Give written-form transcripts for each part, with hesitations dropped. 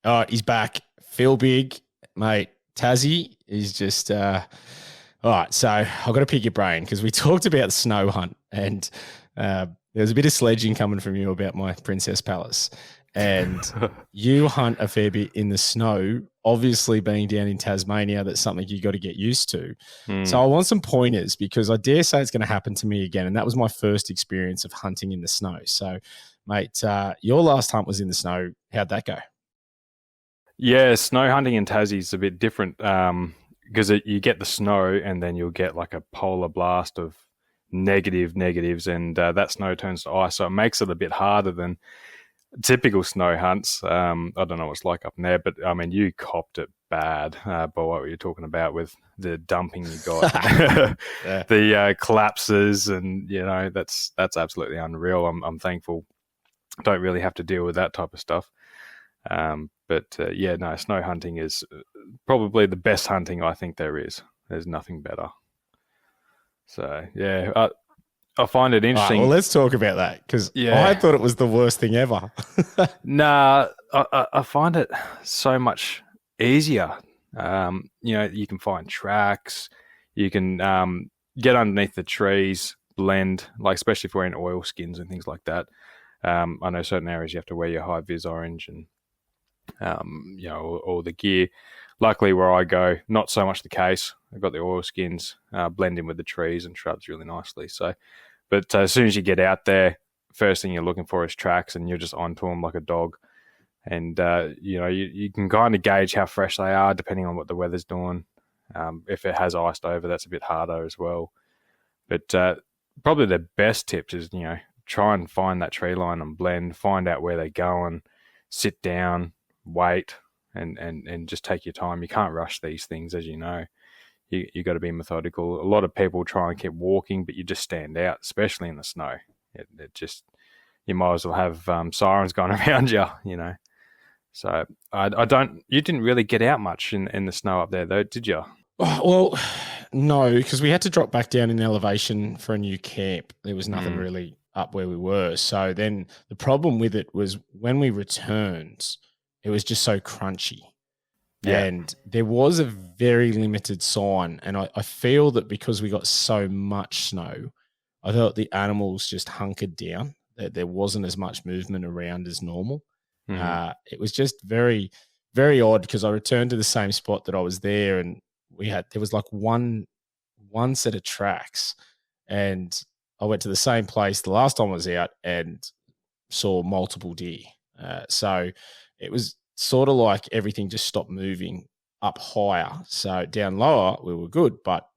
All right, he's back. Feel big, mate. Tassie is just all right. So I've got to pick your brain because we talked about the snow hunt, and there was a bit of sledging coming from you about my Princess Palace, and you hunt a fair bit in the snow. Obviously, being down in Tasmania, that's something you got to get used to. So I want some pointers because I dare say it's going to happen to me again, and that was my first experience of hunting in the snow. So, mate, your last hunt was in the snow. How'd that go? Yeah, snow hunting in Tassie is a bit different because you get the snow and then you'll get like a polar blast of negatives, and that snow turns to ice. So it makes it a bit harder than typical snow hunts. I don't know what it's like up there, but I mean, you copped it bad by what you're talking about with the dumping you got, the collapses, and that's absolutely unreal. I'm thankful I don't really have to deal with that type of stuff. Snow hunting is probably the best hunting I think there is. There's nothing better. So, yeah, I find it interesting. Well, let's talk about that because I thought it was the worst thing ever. Nah, I find it so much easier. You can find tracks. You can get underneath the trees, blend, like especially if we're in oil skins and things like that. I know certain areas you have to wear your high vis orange and all the gear. Luckily, where I go, not so much the case. I've got the oil skins, blend in with the trees and shrubs really nicely. So, but as soon as you get out there, first thing you're looking for is tracks, and you're just onto them like a dog. And you can kind of gauge how fresh they are depending on what the weather's doing. If it has iced over, that's a bit harder as well. But probably the best tips is try and find that tree line and blend, find out where they're going, sit down, wait, and just take your time. You can't rush these things, as you know. You got to be methodical. A lot of people try and keep walking, but you just stand out, especially in the snow. It just, you might as well have sirens going around you, So you didn't really get out much in the snow up there, though, did you? Well, no, because we had to drop back down in elevation for a new camp. There was nothing really up where we were. So then the problem with it was when we returned, it was just so crunchy. Yeah. And there was a very limited sign. And I feel that because we got so much snow, I thought the animals just hunkered down, that there wasn't as much movement around as normal. It was just very, very odd because I returned to the same spot that I was there, and there was like one set of tracks, and I went to the same place the last time I was out and saw multiple deer. So it was sort of like everything just stopped moving up higher. So down lower, we were good. But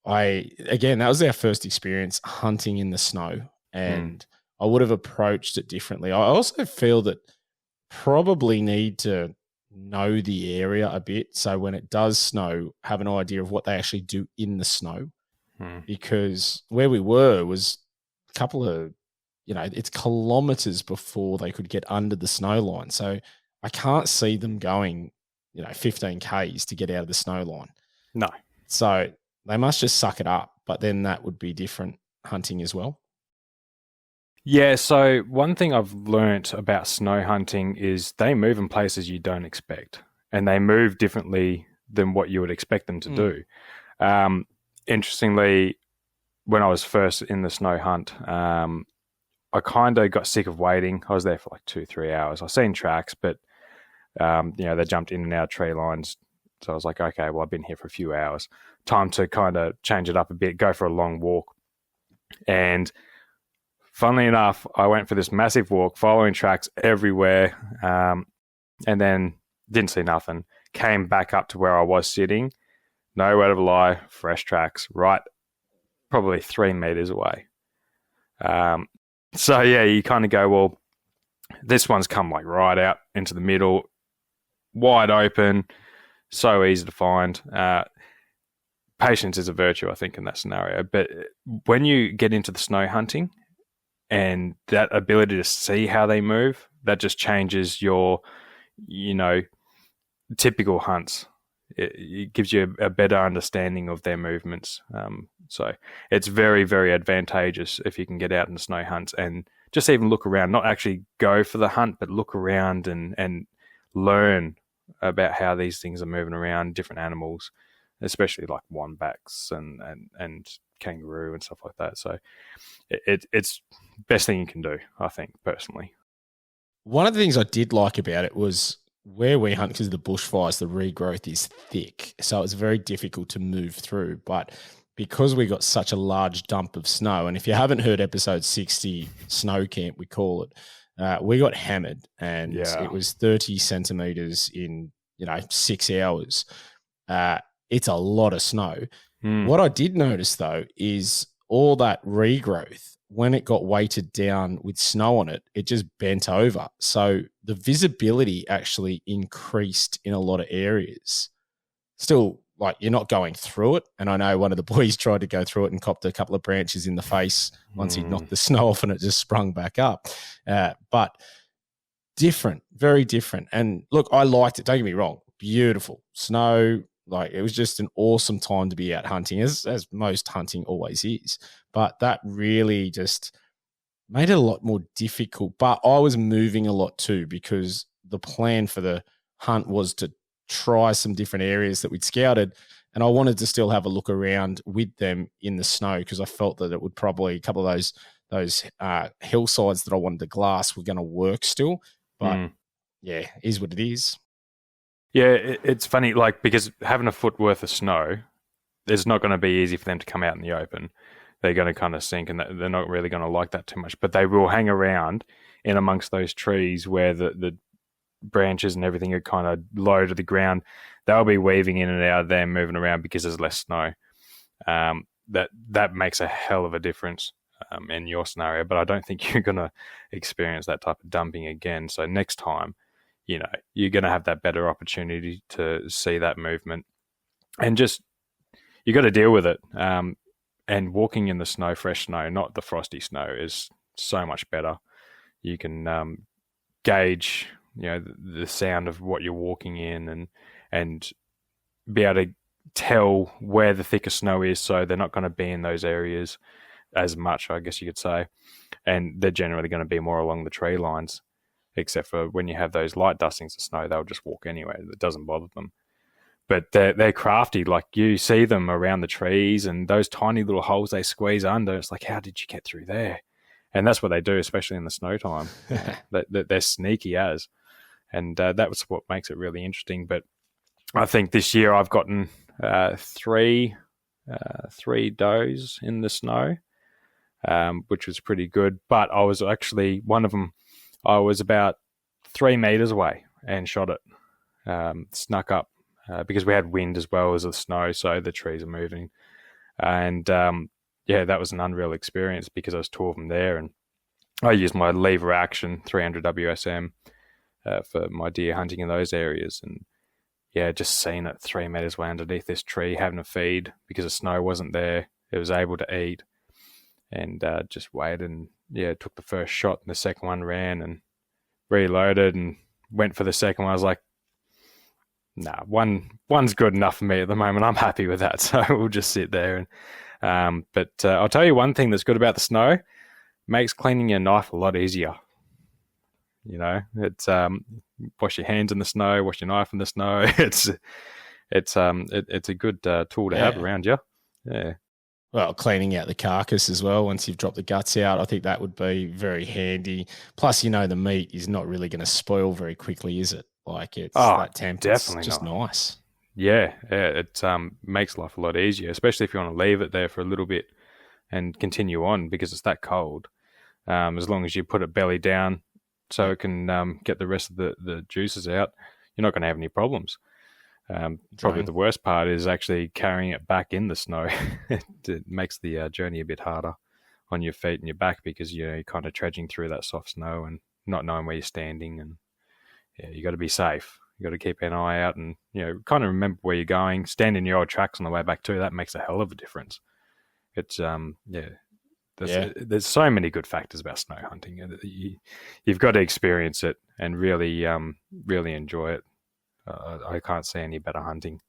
that was our first experience hunting in the snow, and I would have approached it differently. I also feel that probably need to know the area a bit. So when it does snow, have an idea of what they actually do in the snow. Because where we were was a couple of, it's kilometers before they could get under the snow line. So I can't see them going, 15 Ks to get out of the snow line. No. So they must just suck it up. But then that would be different hunting as well. Yeah, so one thing I've learnt about snow hunting is they move in places you don't expect, and they move differently than what you would expect them to do. Interestingly, when I was first in the snow hunt, I kind of got sick of waiting. I was there for like 2-3 hours. I've seen tracks, but they jumped in and out of tree lines. So I was like, okay, well, I've been here for a few hours. Time to kind of change it up a bit, go for a long walk. And funnily enough, I went for this massive walk, following tracks everywhere, and then didn't see nothing. Came back up to where I was sitting. No word of a lie, fresh tracks, right, probably 3 meters away. So yeah, you kind of go, well, this one's come like right out into the middle, wide open, so easy to find. Patience is a virtue, I think, in that scenario. But when you get into the snow hunting and that ability to see how they move, that just changes your, typical hunts. It gives you a better understanding of their movements. So it's very, very advantageous if you can get out in the snow hunts and just even look around, not actually go for the hunt, but look around and learn about how these things are moving around, different animals, especially like wombats and kangaroo and stuff like that. So it's best thing you can do, I think, personally. One of the things I did like about it was where we hunt, because of the bushfires, the regrowth is thick. So it's very difficult to move through. But because we got such a large dump of snow, and if you haven't heard episode 60, Snow Camp, we call it, we got hammered, and it was 30 centimeters in, 6 hours. It's a lot of snow. What I did notice, though, is all that regrowth, when it got weighted down with snow on it, it just bent over. So the visibility actually increased in a lot of areas. Still, like, you're not going through it. And I know one of the boys tried to go through it and copped a couple of branches in the face once he'd knocked the snow off, and it just sprung back up. But different, very different. And look, I liked it. Don't get me wrong. Beautiful snow. Like, it was just an awesome time to be out hunting, as most hunting always is. But that really just made it a lot more difficult. But I was moving a lot too, because the plan for the hunt was to try some different areas that we'd scouted. And I wanted to still have a look around with them in the snow, because I felt that it would probably, a couple of those hillsides that I wanted to glass were going to work still. But yeah, is what it is. Yeah, it's funny, like, because having a foot worth of snow, it's not going to be easy for them to come out in the open. They're going to kind of sink, and they're not really going to like that too much. But they will hang around in amongst those trees where the branches and everything are kind of low to the ground. They'll be weaving in and out of there, moving around because there's less snow. That makes a hell of a difference in your scenario. But I don't think you're going to experience that type of dumping again. So next time, you're going to have that better opportunity to see that movement, and just, you got to deal with it. And walking in the snow, fresh snow, not the frosty snow, is so much better. You can gauge, the sound of what you're walking in, and be able to tell where the thicker snow is, so they're not going to be in those areas as much, I guess you could say. And they're generally going to be more along the tree lines. Except for when you have those light dustings of snow, they'll just walk anyway. It doesn't bother them. But they're crafty. Like, you see them around the trees, and those tiny little holes they squeeze under. It's like, how did you get through there? And that's what they do, especially in the snow time. They're sneaky as. And that was what makes it really interesting. But I think this year I've gotten three does in the snow, which was pretty good. But I was actually, one of them, I was about 3 meters away and shot it. Snuck up because we had wind as well as the snow, so the trees are moving. And that was an unreal experience, because there was 2 of them there, and I used my lever action 300 WSM for my deer hunting in those areas. And just seeing it 3 meters away underneath this tree, having a feed because the snow wasn't there, it was able to eat, and just waited and took the first shot, and the second one ran and reloaded and went for the second one. I was like, nah, one's good enough for me at the moment. I'm happy with that. So we'll just sit there. And but I'll tell you one thing that's good about the snow: makes cleaning your knife a lot easier. It's wash your hands in the snow, wash your knife in the snow. It's a good tool to have around you. Yeah. Well, cleaning out the carcass as well once you've dropped the guts out, I think that would be very handy. Plus, the meat is not really going to spoil very quickly, is it? Like, it's that temp. Definitely it's just not. Nice. Yeah, it makes life a lot easier, especially if you want to leave it there for a little bit and continue on, because it's that cold. As long as you put it belly down so it can get the rest of the juices out, you're not going to have any problems. Probably the worst part is actually carrying it back in the snow. It makes the journey a bit harder on your feet and your back, because you're kind of trudging through that soft snow and not knowing where you're standing. And you got to be safe. You got to keep an eye out, and kind of remember where you're going. Stand in your old tracks on the way back too. That makes a hell of a difference. It's there's so many good factors about snow hunting. You've got to experience it and really really enjoy it. I can't see any better hunting.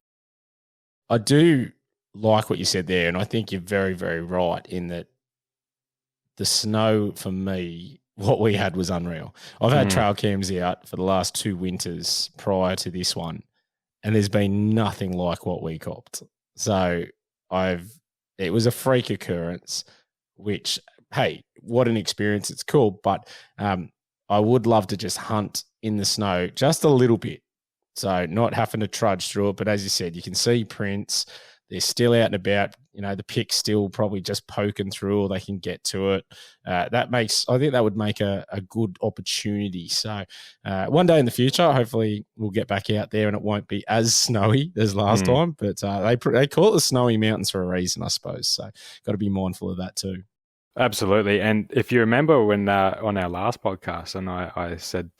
I do like what you said there, and I think you're very, very right in that the snow for me what we had was unreal. I've had trail cams out for the last 2 winters prior to this one, and there's been nothing like what we copped. So it was a freak occurrence, which, hey, what an experience. It's cool. But I would love to just hunt in the snow just a little bit. So not having to trudge through it. But as you said, you can see prints. They're still out and about. The pick's still probably just poking through, or they can get to it. I think that would make a good opportunity. So one day in the future, hopefully we'll get back out there and it won't be as snowy as last time. But they call it the Snowy Mountains for a reason, I suppose. So got to be mindful of that too. Absolutely. And if you remember when on our last podcast, and I said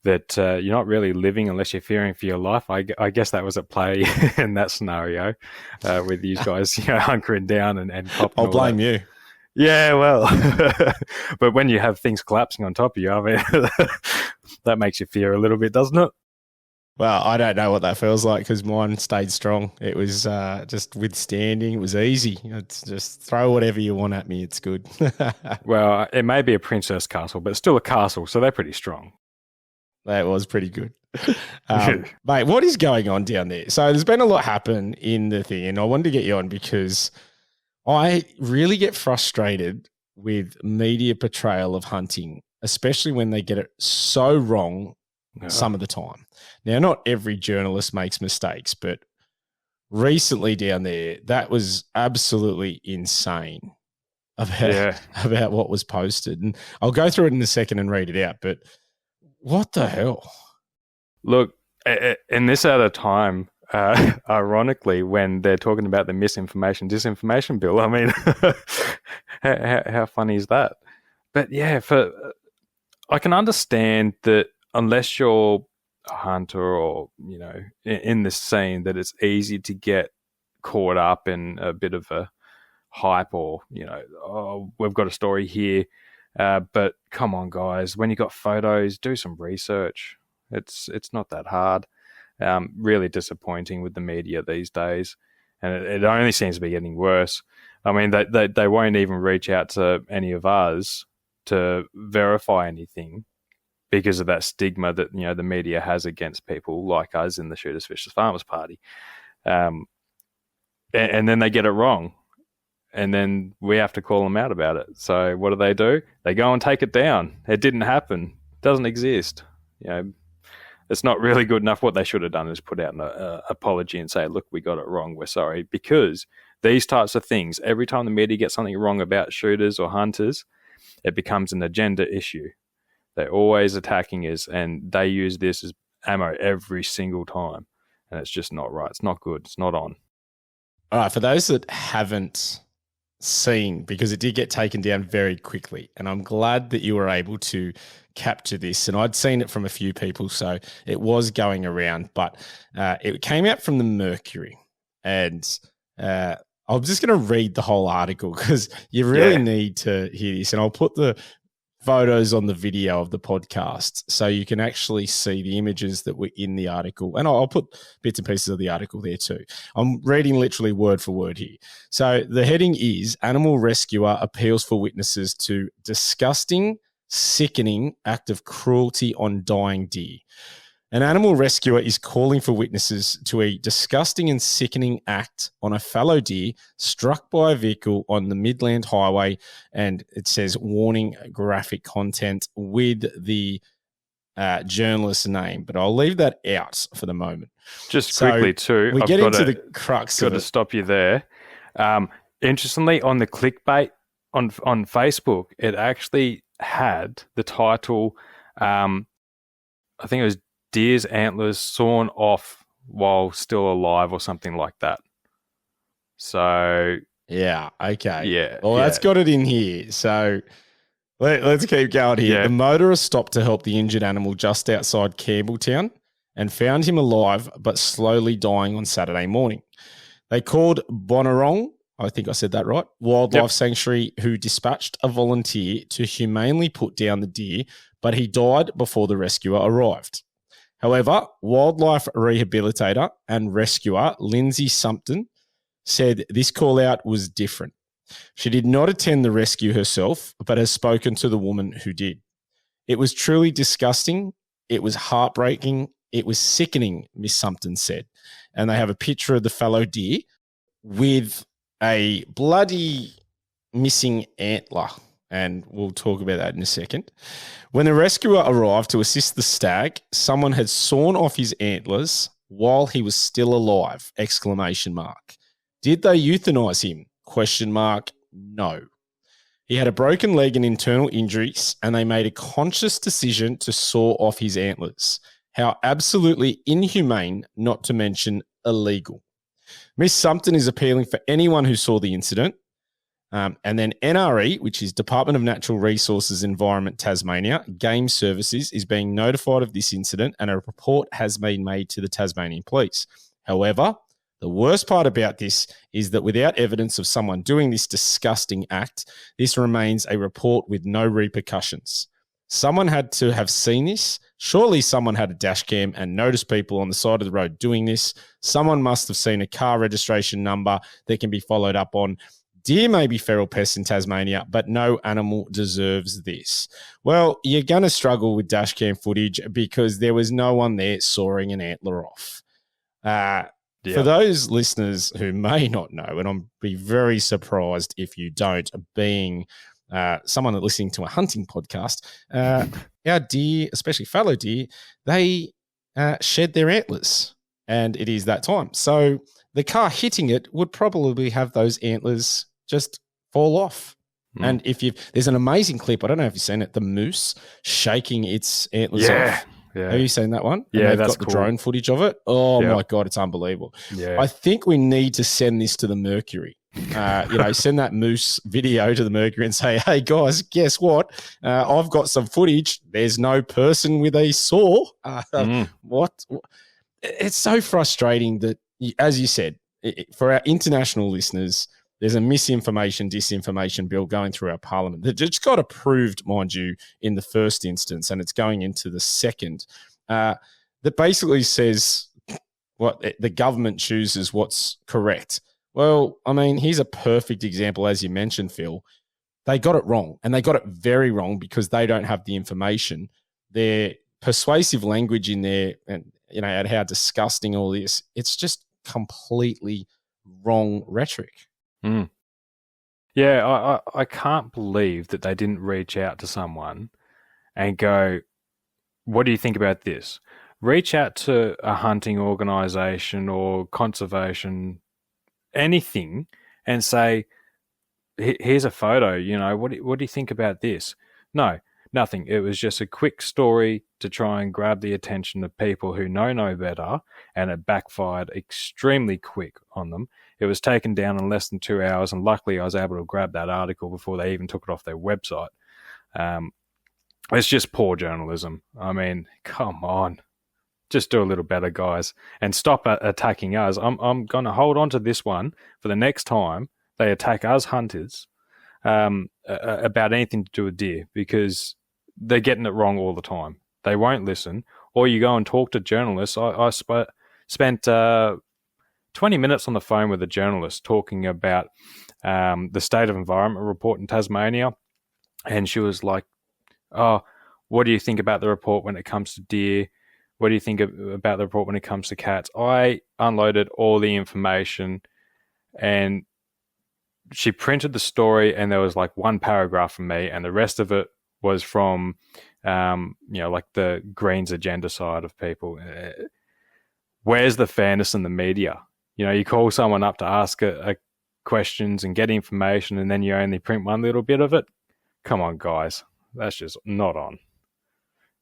that you're not really living unless you're fearing for your life, I guess that was at play in that scenario with you guys hunkering down and popping. I'll blame you. Yeah, well, but when you have things collapsing on top of you, I mean, that makes you fear a little bit, doesn't it? Well, I don't know what that feels like because mine stayed strong. It was just withstanding. It was easy. It's just throw whatever you want at me. It's good. Well, it may be a princess castle, but it's still a castle, so they're pretty strong. That was pretty good. Mate, what is going on down there? So there's been a lot happen in the thing, and I wanted to get you on because I really get frustrated with media portrayal of hunting, especially when they get it so wrong some of the time. Now, not every journalist makes mistakes, but recently down there, that was absolutely insane about what was posted. And I'll go through it in a second and read it out, but what the hell? Look, in this at a time, ironically, when they're talking about the misinformation, disinformation bill, I mean, how funny is that? But yeah, I can understand that unless you're a hunter or, in this scene, that it's easy to get caught up in a bit of a hype or, we've got a story here. But come on, guys, when you got photos, do some research. It's not that hard. Really disappointing with the media these days. And it only seems to be getting worse. I mean, they won't even reach out to any of us to verify anything because of that stigma that, the media has against people like us in the Shooters, Fishers, Farmers Party. And then they get it wrong. And then we have to call them out about it. So what do? They go and take it down. It didn't happen. It doesn't exist. It's not really good enough. What they should have done is put out an apology and say, look, we got it wrong. We're sorry. Because these types of things, every time the media gets something wrong about shooters or hunters, it becomes an agenda issue. They're always attacking us, and they use this as ammo every single time. And it's just not right. It's not good. It's not on. All right, for those that haven't seen, because it did get taken down very quickly, and I'm glad that you were able to capture this, and I'd seen it from a few people, so it was going around, but it came out from the Mercury, and I'm just going to read the whole article because you really need to hear this, and I'll put the photos on the video of the podcast so you can actually see the images that were in the article. And I'll put bits and pieces of the article there too. I'm reading literally word for word here. So the heading is Animal Rescuer Appeals for Witnesses to Disgusting, Sickening Act of Cruelty on Dying Deer. An animal rescuer is calling for witnesses to a disgusting and sickening act on a fallow deer struck by a vehicle on the Midland Highway, and it says warning graphic content with the journalist's name, but I'll leave that out for the moment. Just quickly too, we get into the crux of it. Got to stop you there. Interestingly, on the clickbait on Facebook, it actually had the title, I think it was Deer's antlers sawn off while still alive or something like that. So yeah, okay. Yeah. Well, that's got it in here. So let's keep going here. Yeah. The motorist stopped to help the injured animal just outside Campbelltown and found him alive but slowly dying on Saturday morning. They called Bonorong, I think I said that right, Wildlife Sanctuary, who dispatched a volunteer to humanely put down the deer, but he died before the rescuer arrived. However, wildlife rehabilitator and rescuer Lindsay Sumpton said this call-out was different. She did not attend the rescue herself, but has spoken to the woman who did. It was truly disgusting. It was heartbreaking. It was sickening, Miss Sumpton said. And they have a picture of the fallow deer with a bloody missing antler. And we'll talk about that in a second. When the rescuer arrived to assist the stag, someone had sawn off his antlers while he was still alive, ! Did they euthanize him? ? No. He had a broken leg and internal injuries, and they made a conscious decision to saw off his antlers. How absolutely inhumane, not to mention illegal. Miss Sumpton is appealing for anyone who saw the incident. And then NRE, which is Department of Natural Resources Environment Tasmania, Game Services, is being notified of this incident, and a report has been made to the Tasmanian Police. However, the worst part about this is that without evidence of someone doing this disgusting act, this remains a report with no repercussions. Someone had to have seen this. Surely someone had a dash cam and noticed people on the side of the road doing this. Someone must have seen a car registration number that can be followed up on. Deer may be feral pests in Tasmania, but no animal deserves this. Well, you're going to struggle with dash cam footage because there was no one there sawing an antler off. For those listeners who may not know, and I'll be very surprised if you don't, being someone listening to a hunting podcast, our deer, especially fallow deer, they shed their antlers, and it is that time. So the car hitting it would probably have those antlers just fall off. And there's an amazing clip, I don't know if you've seen it, the moose shaking its antlers off. Yeah. Have you seen that one? Yeah, and they've that's got the cool. drone footage of it. Oh my God, it's unbelievable. Yeah. I think we need to send this to the Mercury. Send that moose video to the Mercury and say, hey guys, guess what? I've got some footage. There's no person with a saw. What? It's so frustrating that, as you said, for our international listeners, there's a misinformation, disinformation bill going through our parliament that just got approved, mind you, in the first instance, and it's going into the second, that basically says what the government chooses what's correct. Well, I mean, here's a perfect example, as you mentioned, Phil. They got it wrong, and they got it very wrong because they don't have the information. Their persuasive language in there, and and how disgusting all this, it's just completely wrong rhetoric. Yeah, I can't believe that they didn't reach out to someone and go, what do you think about this? Reach out to a hunting organisation or conservation, anything, and say, here's a photo, what do you think about this? No, nothing. It was just a quick story to try and grab the attention of people who know no better, and it backfired extremely quick on them. It was taken down in less than 2 hours, and luckily I was able to grab that article before they even took it off their website. It's just poor journalism. I mean, come on. Just do a little better, guys, and stop attacking us. I'm going to hold on to this one for the next time they attack us hunters about anything to do with deer, because they're getting it wrong all the time. They won't listen. Or you go and talk to journalists. I spent 20 minutes on the phone with a journalist talking about the State of Environment report in Tasmania, and she was like, oh, what do you think about the report when it comes to deer? What do you think about the report when it comes to cats? I unloaded all the information, and she printed the story, and there was like one paragraph from me, and the rest of it was from, like the Greens agenda side of people. Where's the fairness in the media? You call someone up to ask questions and get information, and then you only print one little bit of it. Come on, guys. That's just not on.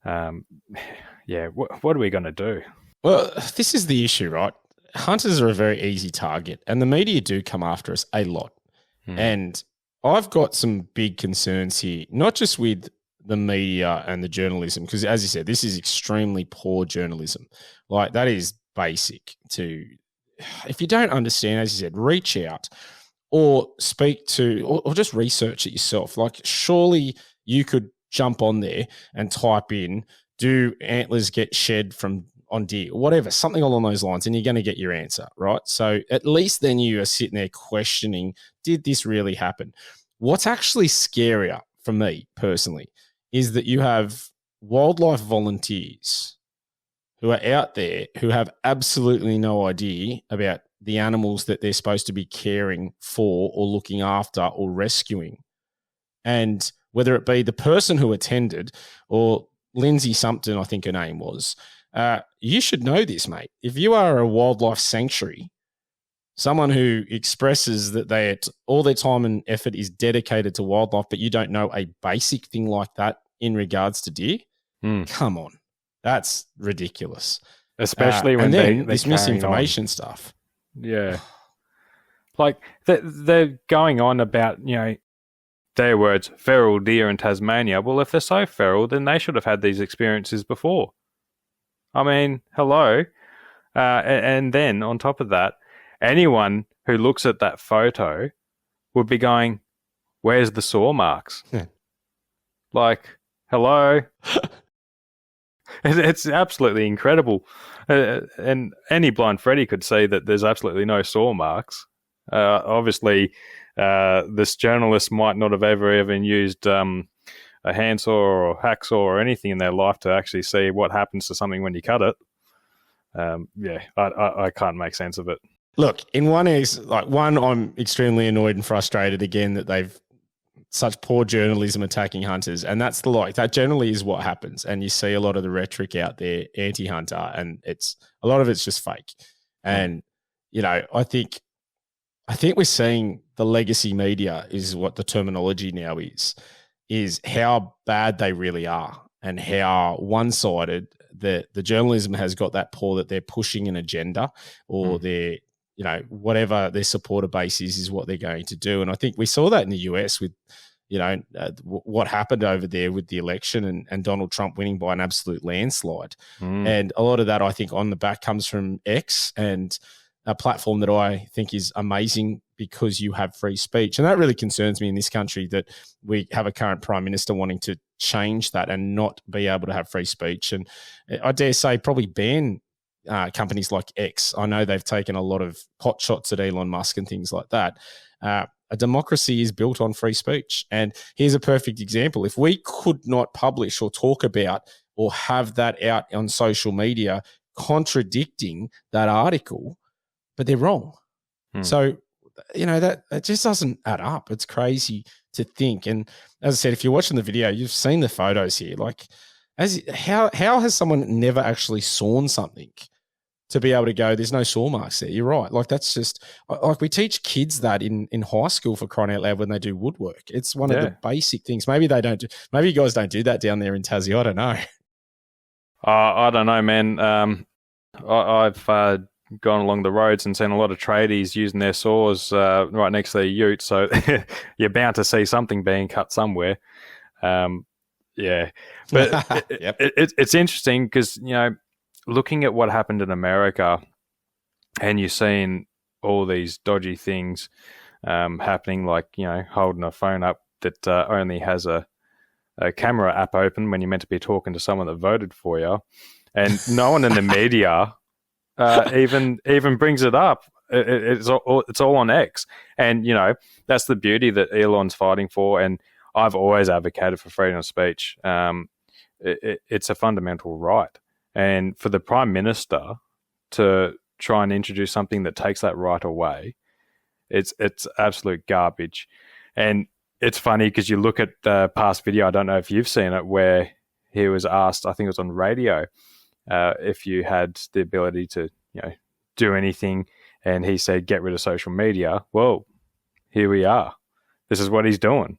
What are we going to do? Well, this is the issue, right? Hunters are a very easy target, and the media do come after us a lot. And I've got some big concerns here, not just with the media and the journalism, because as you said, this is extremely poor journalism. Like, that is basic to, if you don't understand, as you said, reach out or speak to, or just research it yourself. Like, surely you could jump on there and type in, do antlers get shed from on deer, whatever, something along those lines, and you're going to get your answer, right? So at least then you are sitting there questioning, did this really happen? What's actually scarier for me personally is that you have wildlife volunteers who are out there who have absolutely no idea about the animals that they're supposed to be caring for or looking after or rescuing. And whether it be the person who attended or Lindsay Sumpton, I think her name was, you should know this, mate. If you are a wildlife sanctuary, someone who expresses that all their time and effort is dedicated to wildlife, but you don't know a basic thing like that in regards to deer, come on. That's ridiculous. Especially when this misinformation stuff. Yeah. Like they're going on about, their words, feral deer in Tasmania. Well, if they're so feral, then they should have had these experiences before. I mean, hello. And then on top of that, anyone who looks at that photo would be going, where's the saw marks? Like, hello. It's absolutely incredible. And any blind Freddy could see that there's absolutely no saw marks. Obviously, this journalist might not have ever even used a handsaw or hacksaw or anything in their life to actually see what happens to something when you cut it. I can't make sense of it. Look, in one is I'm extremely annoyed and frustrated again that they've such poor journalism attacking hunters, and that's that generally is what happens. And you see a lot of the rhetoric out there anti-hunter, and a lot of it's just fake. And I think we're seeing the legacy media is what the terminology now is how bad they really are and how one-sided the journalism has got that poor that they're pushing an agenda or they're, whatever their supporter base is what they're going to do. And I think we saw that in the US with, what happened over there with the election and Donald Trump winning by an absolute landslide. And a lot of that, I think, on the back comes from X and a platform that I think is amazing because you have free speech. And that really concerns me in this country that we have a current prime minister wanting to change that and not be able to have free speech. And I dare say probably ban companies like X. I know they've taken a lot of pot shots at Elon Musk and things like that. A democracy is built on free speech. And here's a perfect example. If we could not publish or talk about or have that out on social media contradicting that article, but they're wrong. So, that it just doesn't add up. It's crazy to think. And as I said, if you're watching the video, you've seen the photos here. Like, how has someone never actually sawn something to be able to go, there's no saw marks there? You're right. Like, that's just like we teach kids that in high school for crying out loud when they do woodwork. It's one of the basic things. Maybe they don't. Maybe you guys don't do that down there in Tassie. I don't know. I don't know, man. I've gone along the roads and seen a lot of tradies using their saws right next to their ute, so you're bound to see something being cut somewhere. But it's interesting because looking at what happened in America, and you're seeing all these dodgy things happening, like holding a phone up that only has a camera app open when you're meant to be talking to someone that voted for you, and no one in the media even brings it up. It's all on X, and that's the beauty that Elon's fighting for. And I've always advocated for freedom of speech. It's a fundamental right, and for the Prime Minister to try and introduce something that takes that right away, it's absolute garbage. And it's funny because you look at the past video. I don't know if you've seen it, where he was asked, I think it was on radio, if you had the ability to, do anything, and he said, get rid of social media. Well, here we are. This is what he's doing.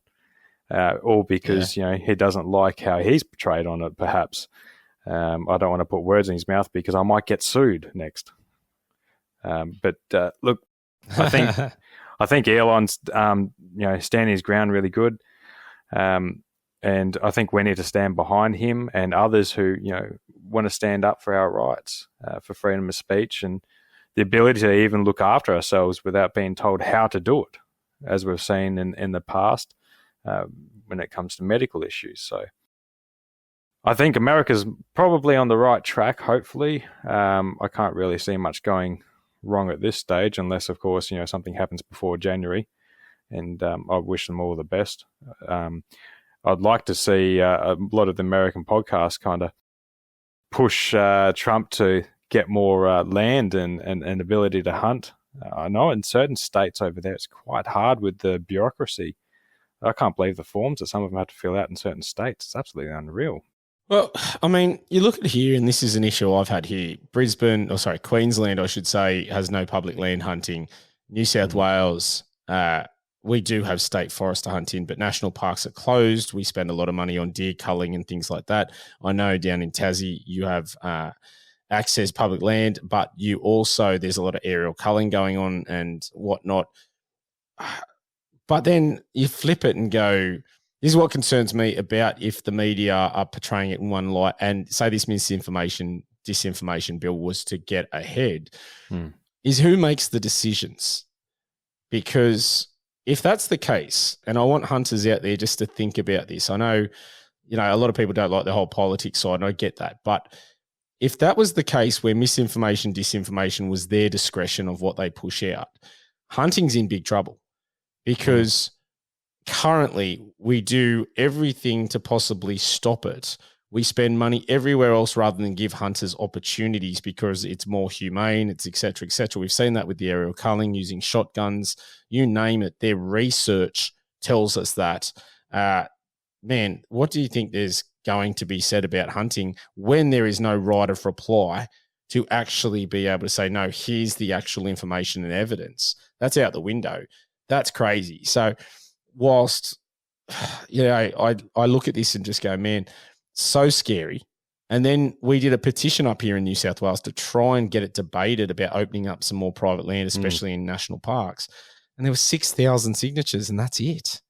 All because, he doesn't like how he's portrayed on it, perhaps. I don't want to put words in his mouth because I might get sued next. But look, I think Elon's, standing his ground really good. And I think we need to stand behind him and others who, want to stand up for our rights, for freedom of speech and the ability to even look after ourselves without being told how to do it, as we've seen in the past when it comes to medical issues. So I think America's probably on the right track, hopefully. I can't really see much going wrong at this stage, unless, of course, something happens before January, and I wish them all the best. I'd like to see a lot of the American podcasts kind of push Trump to get more land and ability to hunt. I know in certain states over there it's quite hard with the bureaucracy. I can't believe the forms that some of them have to fill out in certain states. It's absolutely unreal. Well, I mean, you look at here, and this is an issue I've had here. Queensland, I should say, has no public land hunting. New South Wales, we do have state forest to hunt in, but national parks are closed. We spend a lot of money on deer culling and things like that. I know down in Tassie, you have access public land, but you also, there's a lot of aerial culling going on and whatnot. But then you flip it and go, this is what concerns me about if the media are portraying it in one light and say this misinformation, disinformation bill was to get ahead, is who makes the decisions? Because if that's the case, and I want hunters out there just to think about this, I know, a lot of people don't like the whole politics side, and I get that. But if that was the case where misinformation, disinformation was their discretion of what they push out, hunting's in big trouble because currently we do everything to possibly stop it. We spend money everywhere else rather than give hunters opportunities because it's more humane, it's et cetera, et cetera. We've seen that with the aerial culling, using shotguns, you name it. Their research tells us that. Man, what do you think there's going to be said about hunting when there is no right of reply to actually be able to say, no, here's the actual information and evidence? That's out the window. That's crazy. So whilst, I look at this and just go, man, so scary. And then we did a petition up here in New South Wales to try and get it debated about opening up some more private land, especially in national parks. And there were 6,000 signatures and that's it.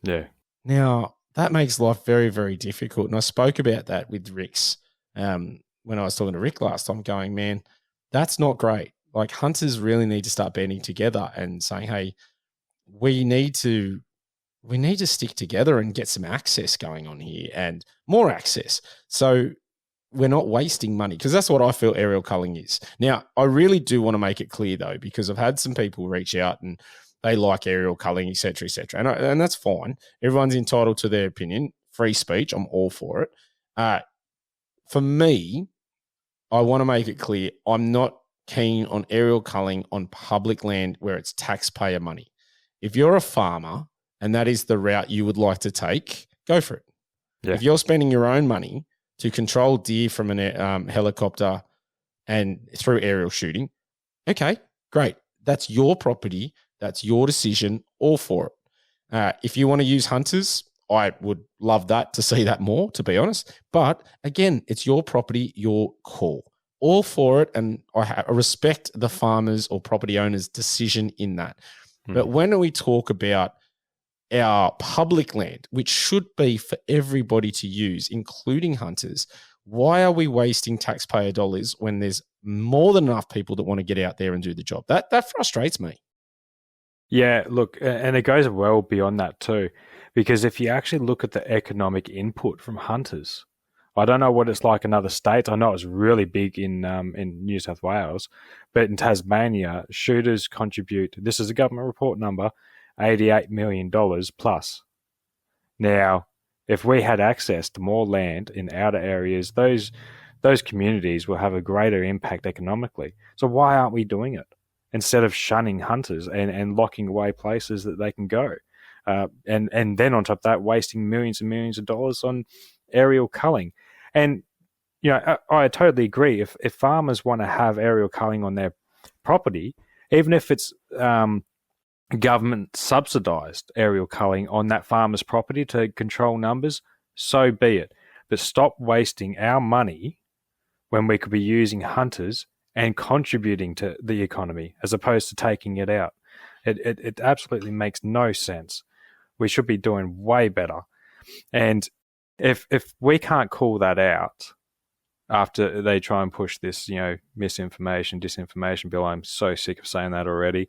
Yeah. Now, that makes life very, very difficult. And I spoke about that with Rick's when I was talking to Rick last time, going, man, that's not great. Like, hunters really need to start banding together and saying, hey, we need to stick together and get some access going on here and more access. So we're not wasting money, because that's what I feel aerial culling is. Now, I really do want to make it clear, though, because I've had some people reach out and they like aerial culling, et cetera, et cetera. And that's fine. Everyone's entitled to their opinion. Free speech. I'm all for it. For me, I want to make it clear I'm not keen on aerial culling on public land where it's taxpayer money. If you're a farmer and that is the route you would like to take, go for it. Yeah. If you're spending your own money to control deer from an helicopter and through aerial shooting, okay, great. That's your property. That's your decision. All for it. If you want to use hunters, I would love that, to see that more, to be honest. But again, it's your property, your call. All for it, and I respect the farmers or property owners' decision in that. But when we talk about our public land, which should be for everybody to use, including hunters, why are we wasting taxpayer dollars when there's more than enough people that want to get out there and do the job? That frustrates me. Yeah, look, and it goes well beyond that too, because if you actually look at the economic input from hunters, I don't know what it's like in other states. I know it's really big in New South Wales, but in Tasmania, shooters contribute, this is a government report number, $88 million plus. Now, if we had access to more land in outer areas, those communities will have a greater impact economically. So why aren't we doing it? Instead of shunning hunters and locking away places that they can go. And then on top of that, wasting millions and millions of dollars on aerial culling. And, I totally agree. If farmers want to have aerial culling on their property, even if it's government subsidized aerial culling on that farmer's property to control numbers, so be it. But stop wasting our money when we could be using hunters and contributing to the economy as opposed to taking it out. It absolutely makes no sense. We should be doing way better. And if we can't call that out after they try and push this, misinformation, disinformation bill, I'm so sick of saying that already,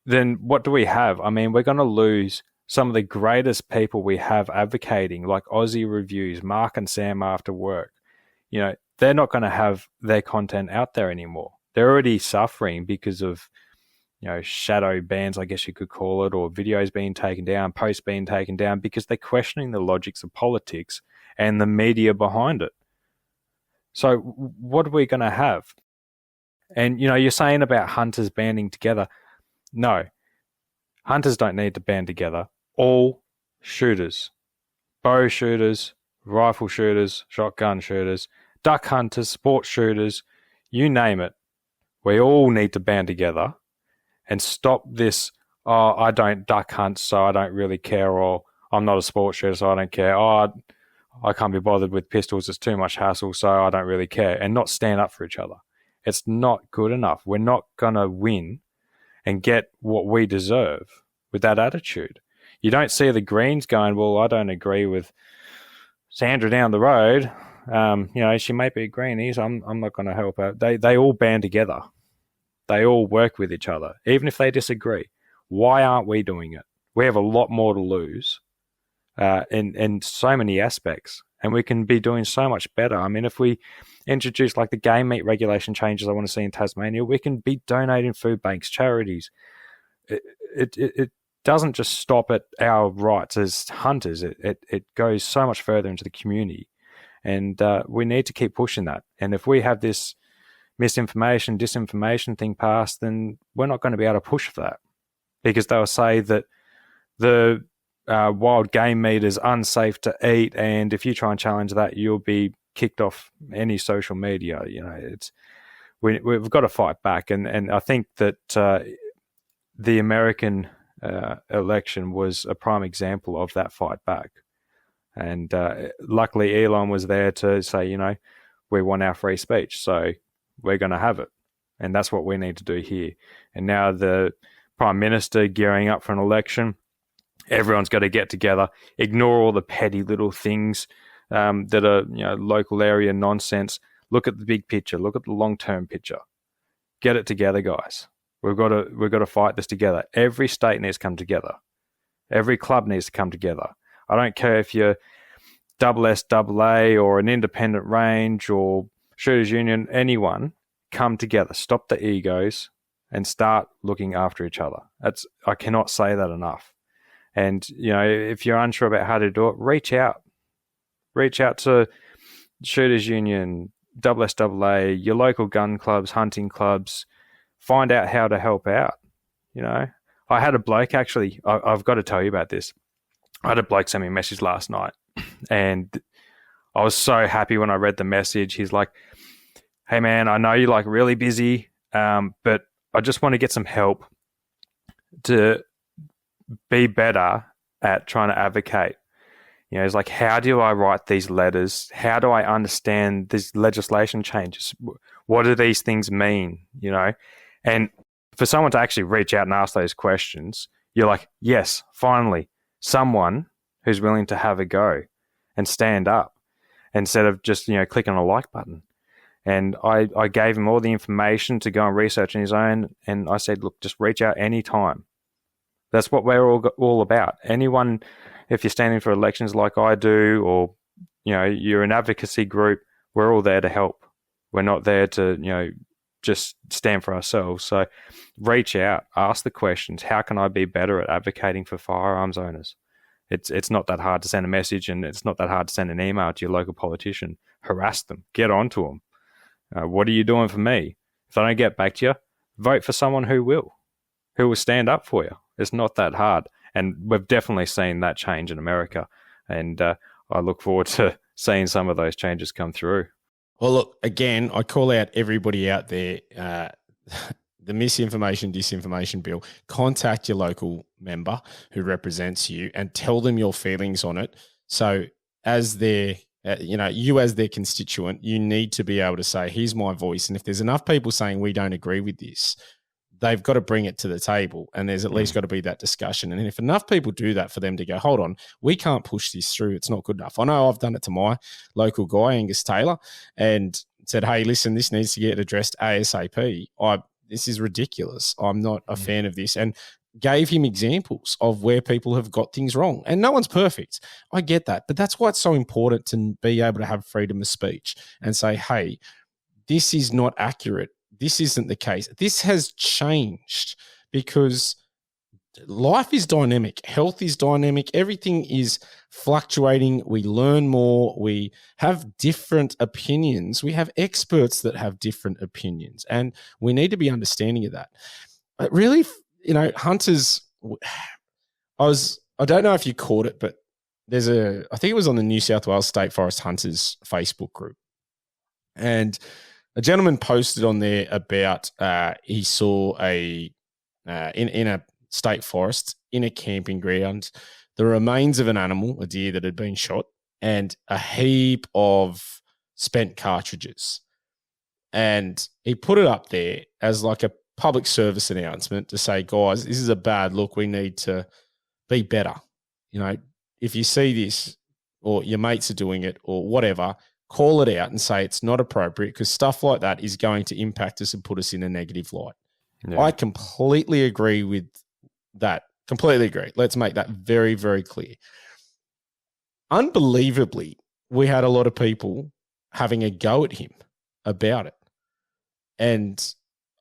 then what do we have? I mean, we're going to lose some of the greatest people we have advocating, like Aussie Reviews, Mark and Sam After Work, they're not going to have their content out there anymore. They're already suffering because of, shadow bans, I guess you could call it, or videos being taken down, posts being taken down, because they're questioning the logics of politics and the media behind it. So what are we going to have? And, you're saying about hunters banding together. No, hunters don't need to band together. All shooters, bow shooters, rifle shooters, shotgun shooters, duck hunters, sport shooters, you name it. We all need to band together and stop this, I don't duck hunt, so I don't really care, or I'm not a sport shooter, so I don't care. I can't be bothered with pistols, it's too much hassle, so I don't really care, and not stand up for each other. It's not good enough. We're not going to win and get what we deserve with that attitude. You don't see the Greens going, well, I don't agree with Sandra down the road. She may be a Greenie, so I'm not going to help her. They all band together. They all work with each other, even if they disagree. Why aren't we doing it? We have a lot more to lose in so many aspects, and we can be doing so much better. I mean, if we introduce like the game meat regulation changes I want to see in Tasmania, we can be donating food banks, charities. It doesn't just stop at our rights as hunters. It goes so much further into the community, and we need to keep pushing that. And if we have this misinformation, disinformation thing passed, then we're not going to be able to push for that, because they'll say that the wild game meat is unsafe to eat, and if you try and challenge that, you'll be kicked off any social media. We've got to fight back, and I think that the American election was a prime example of that fight back. And luckily, Elon was there to say, we want our free speech, so we're going to have it. And that's what we need to do here. And now the Prime Minister gearing up for an election, everyone's got to get together, ignore all the petty little things that are local area nonsense. Look at the big picture. Look at the long-term picture. Get it together, guys. We've got to fight this together. Every state needs to come together. Every club needs to come together. I don't care if you're SSAA or an independent range or Shooters Union, anyone, come together. Stop the egos and start looking after each other. I cannot say that enough. And, if you're unsure about how to do it, reach out. Reach out to Shooters Union, SSAA, your local gun clubs, hunting clubs. Find out how to help out. I had a bloke, actually, I've got to tell you about this. I had a bloke send me a message last night, and I was so happy when I read the message. He's like, hey man, I know you're really busy, but I just want to get some help to be better at trying to advocate. It's like, how do I write these letters? How do I understand these legislation changes? What do these things mean? And for someone to actually reach out and ask those questions, you're like, yes, finally, someone who's willing to have a go and stand up instead of just, clicking a like button. And I gave him all the information to go and research on his own. And I said, look, just reach out anytime. That's what we're all about. Anyone, if you're standing for elections like I do, or, you're an advocacy group, we're all there to help. We're not there to, just stand for ourselves. So reach out, ask the questions. How can I be better at advocating for firearms owners? It's not that hard to send a message, and it's not that hard to send an email to your local politician. Harass them. Get onto them. What are you doing for me? If I don't get back to you, vote for someone who will stand up for you. It's not that hard. And we've definitely seen that change in America. And I look forward to seeing some of those changes come through. Well, look, again, I call out everybody out there, the misinformation, disinformation bill. Contact your local member who represents you and tell them your feelings on it. So as their, you as their constituent, you need to be able to say, here's my voice. And if there's enough people saying we don't agree with this, they've got to bring it to the table, and there's at least got to be that discussion. And if enough people do that for them to go, hold on, we can't push this through, it's not good enough. I know I've done it to my local guy, Angus Taylor, and said, hey, listen, this needs to get addressed ASAP. This is ridiculous. I'm not a fan of this. And gave him examples of where people have got things wrong. And no one's perfect. I get that. But that's why it's so important to be able to have freedom of speech and say, hey, this is not accurate. This isn't the case. This has changed because life is dynamic. Health is dynamic. Everything is fluctuating. We learn more. We have different opinions. We have experts that have different opinions, and we need to be understanding of that. But really, hunters, I don't know if you caught it, but I think it was on the New South Wales State Forest Hunters Facebook group. And a gentleman posted on there about he saw in a state forest, in a camping ground, the remains of an animal, a deer that had been shot, and a heap of spent cartridges. And he put it up there as like a public service announcement to say, guys, this is a bad look. We need to be better. If you see this or your mates are doing it or whatever, call it out and say it's not appropriate, because stuff like that is going to impact us and put us in a negative light. Yeah. I completely agree with that. Completely agree. Let's make that very, very clear. Unbelievably, we had a lot of people having a go at him about it. And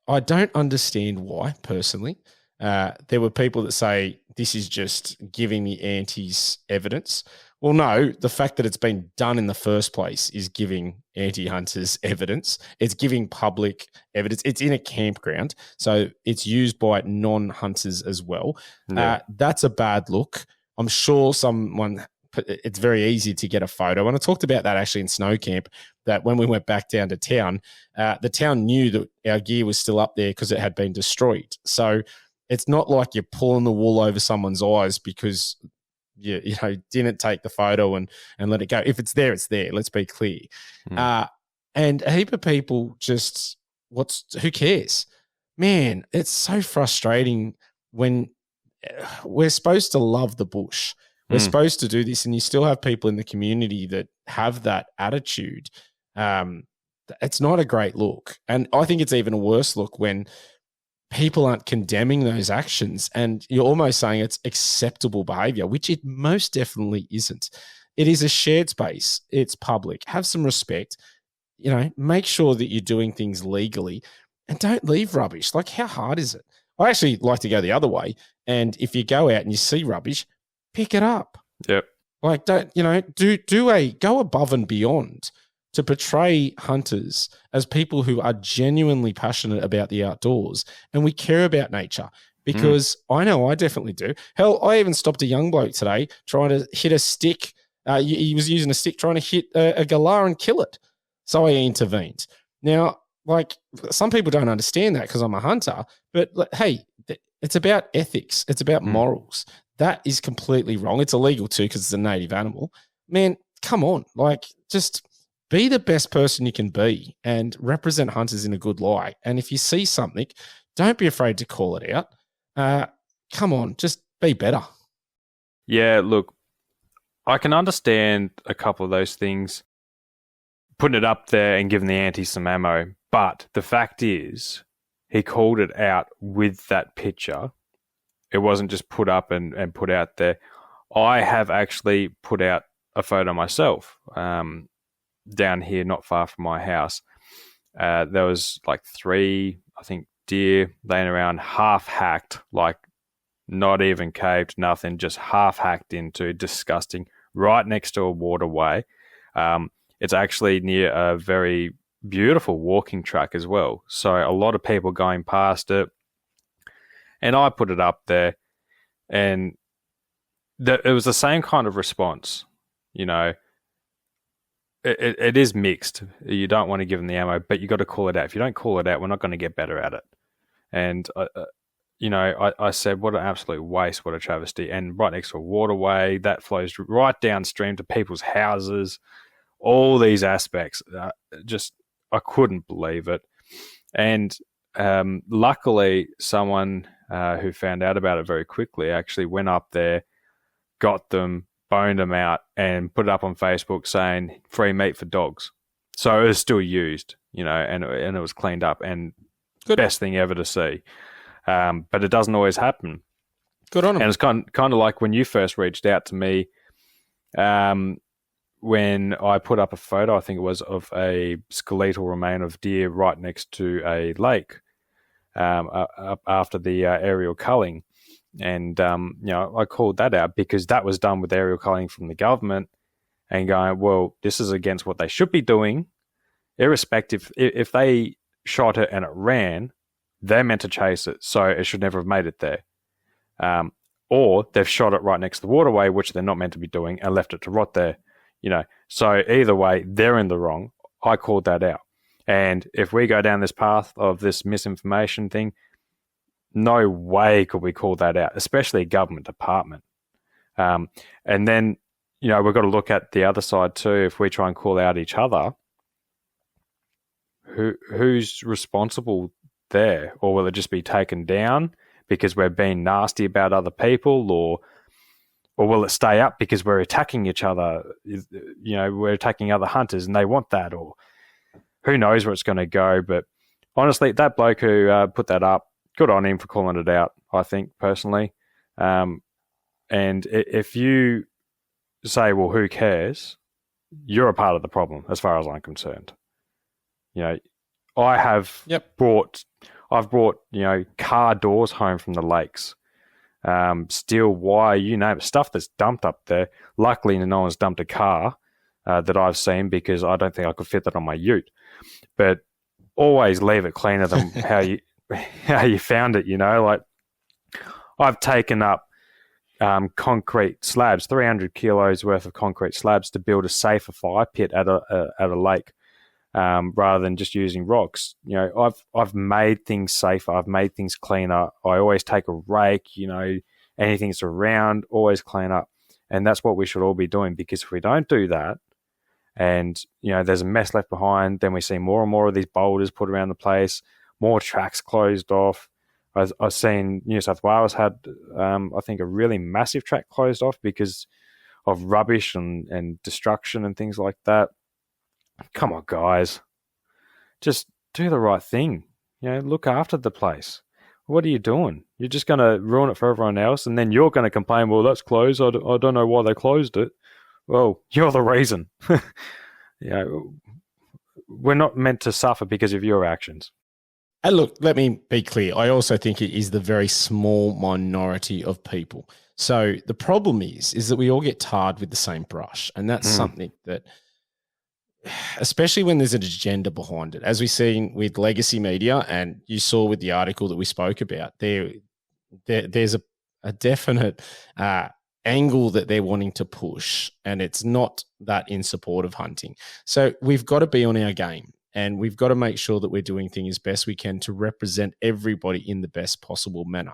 I don't understand why, personally. There were people that say this is just giving the antis evidence. Well, no, the fact that it's been done in the first place is giving anti-hunters evidence. It's giving public evidence. It's in a campground, so it's used by non-hunters as well. Yeah. That's a bad look. I'm sure it's very easy to get a photo. And I talked about that actually in snow camp, that when we went back down to town, the town knew that our gear was still up there because it had been destroyed. So it's not like you're pulling the wool over someone's eyes because you didn't take the photo and let it go. If it's there, it's there. Let's be clear. And a heap of people just, who cares? Man, it's so frustrating when we're supposed to love the bush. We're supposed to do this, and you still have people in the community that have that attitude. It's not a great look. And I think it's even a worse look when people aren't condemning those actions and you're almost saying it's acceptable behavior, which it most definitely isn't. It is a shared space. It's public. Have some respect. Make sure that you're doing things legally and don't leave rubbish. Like, how hard is it? I actually like to go the other way. And if you go out and you see rubbish, pick it up. Yep. Like, don't, go above and beyond to portray hunters as people who are genuinely passionate about the outdoors, and we care about nature, because I know I definitely do. Hell, I even stopped a young bloke today trying to hit a stick. He was using a stick trying to hit a galah and kill it. So I intervened. Now, like, some people don't understand that because I'm a hunter, but hey, it's about ethics. It's about morals. That is completely wrong. It's illegal too because it's a native animal. Man, come on. Like, just be the best person you can be and represent hunters in a good light. And if you see something, don't be afraid to call it out. Come on, just be better. Yeah, look, I can understand a couple of those things, putting it up there and giving the anti some ammo. But the fact is, he called it out with that picture. It wasn't just put up and put out there. I have actually put out a photo myself down here, not far from my house. There was like 3, I think, deer laying around, half hacked, like not even caved, nothing, just half hacked into, disgusting, right next to a waterway. It's actually near a very beautiful walking track as well. So a lot of people going past it. And I put it up there, and it was the same kind of response. It is mixed. You don't want to give them the ammo, but you got to call it out. If you don't call it out, we're not going to get better at it. And, I said, what an absolute waste, what a travesty. And right next to a waterway, that flows right downstream to people's houses, all these aspects. I couldn't believe it. And luckily, someone who found out about it very quickly actually went up there, got them, boned them out, and put it up on Facebook saying free meat for dogs. So it was still used, and it was cleaned up, and good. Best thing ever to see. But it doesn't always happen. Good on them. And it's kind of like when you first reached out to me, when I put up a photo, I think it was, of a skeletal remain of deer right next to a lake after the aerial culling. And, I called that out because that was done with aerial culling from the government and going, well, this is against what they should be doing, irrespective. If they shot it and it ran, they're meant to chase it, so it should never have made it there. Or they've shot it right next to the waterway, which they're not meant to be doing, and left it to rot there. So either way, they're in the wrong. I called that out. And if we go down this path of this misinformation thing, no way could we call that out, especially a government department. And then, we've got to look at the other side too. If we try and call out each other, who's responsible there? Or will it just be taken down because we're being nasty about other people, or will it stay up because we're attacking each other? We're attacking other hunters and they want that, or who knows where it's going to go. But honestly, that bloke who put that up, good on him for calling it out, I think, personally. And if you say, well, who cares? You're a part of the problem as far as I'm concerned. I have brought car doors home from the lakes, steel wire, you name it, stuff that's dumped up there. Luckily, no one's dumped a car that I've seen, because I don't think I could fit that on my ute. But always leave it cleaner than how you found it. Like, I've taken up concrete slabs, 300 kilos worth of concrete slabs, to build a safer fire pit at a lake. Rather than just using rocks. I've made things safer. I've made things cleaner. I always take a rake, anything that's around, always clean up. And that's what we should all be doing, because if we don't do that, and, there's a mess left behind, then we see more and more of these boulders put around the place, more tracks closed off. I've seen New South Wales had, I think, a really massive track closed off because of rubbish and destruction and things like that. Come on, guys. Just do the right thing. Look after the place. What are you doing? You're just going to ruin it for everyone else, and then you're going to complain, well, that's closed. I don't know why they closed it. Well, you're the reason. We're not meant to suffer because of your actions. And look, let me be clear. I also think it is the very small minority of people. So the problem is that we all get tarred with the same brush, and that's something that, especially when there's an agenda behind it, as we've seen with legacy media, and you saw with the article that we spoke about, there's a definite angle that they're wanting to push, and it's not that in support of hunting. So we've got to be on our game, and we've got to make sure that we're doing things as best we can to represent everybody in the best possible manner.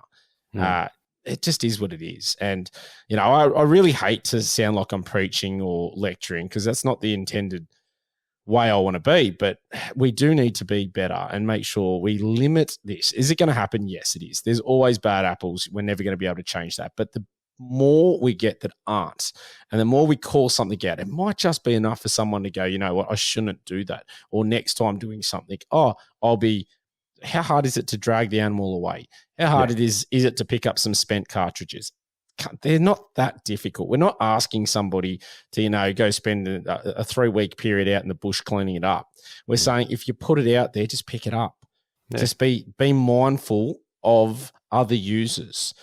It just is what it is. And, I really hate to sound like I'm preaching or lecturing, because that's not the intended way I want to be, but we do need to be better and make sure we limit this. Is it going to happen? Yes, it is. There's always bad apples. We're never going to be able to change that. But the more we get that aren't, and the more we call something out, it might just be enough for someone to go, you know what, I shouldn't do that. Or next time doing something, how hard is it to drag the animal away? How hard is it to pick up some spent cartridges? They're not that difficult. We're not asking somebody to, go spend a 3-week period out in the bush cleaning it up. We're saying, if you put it out there, just pick it up. Yeah. Just be mindful of other users.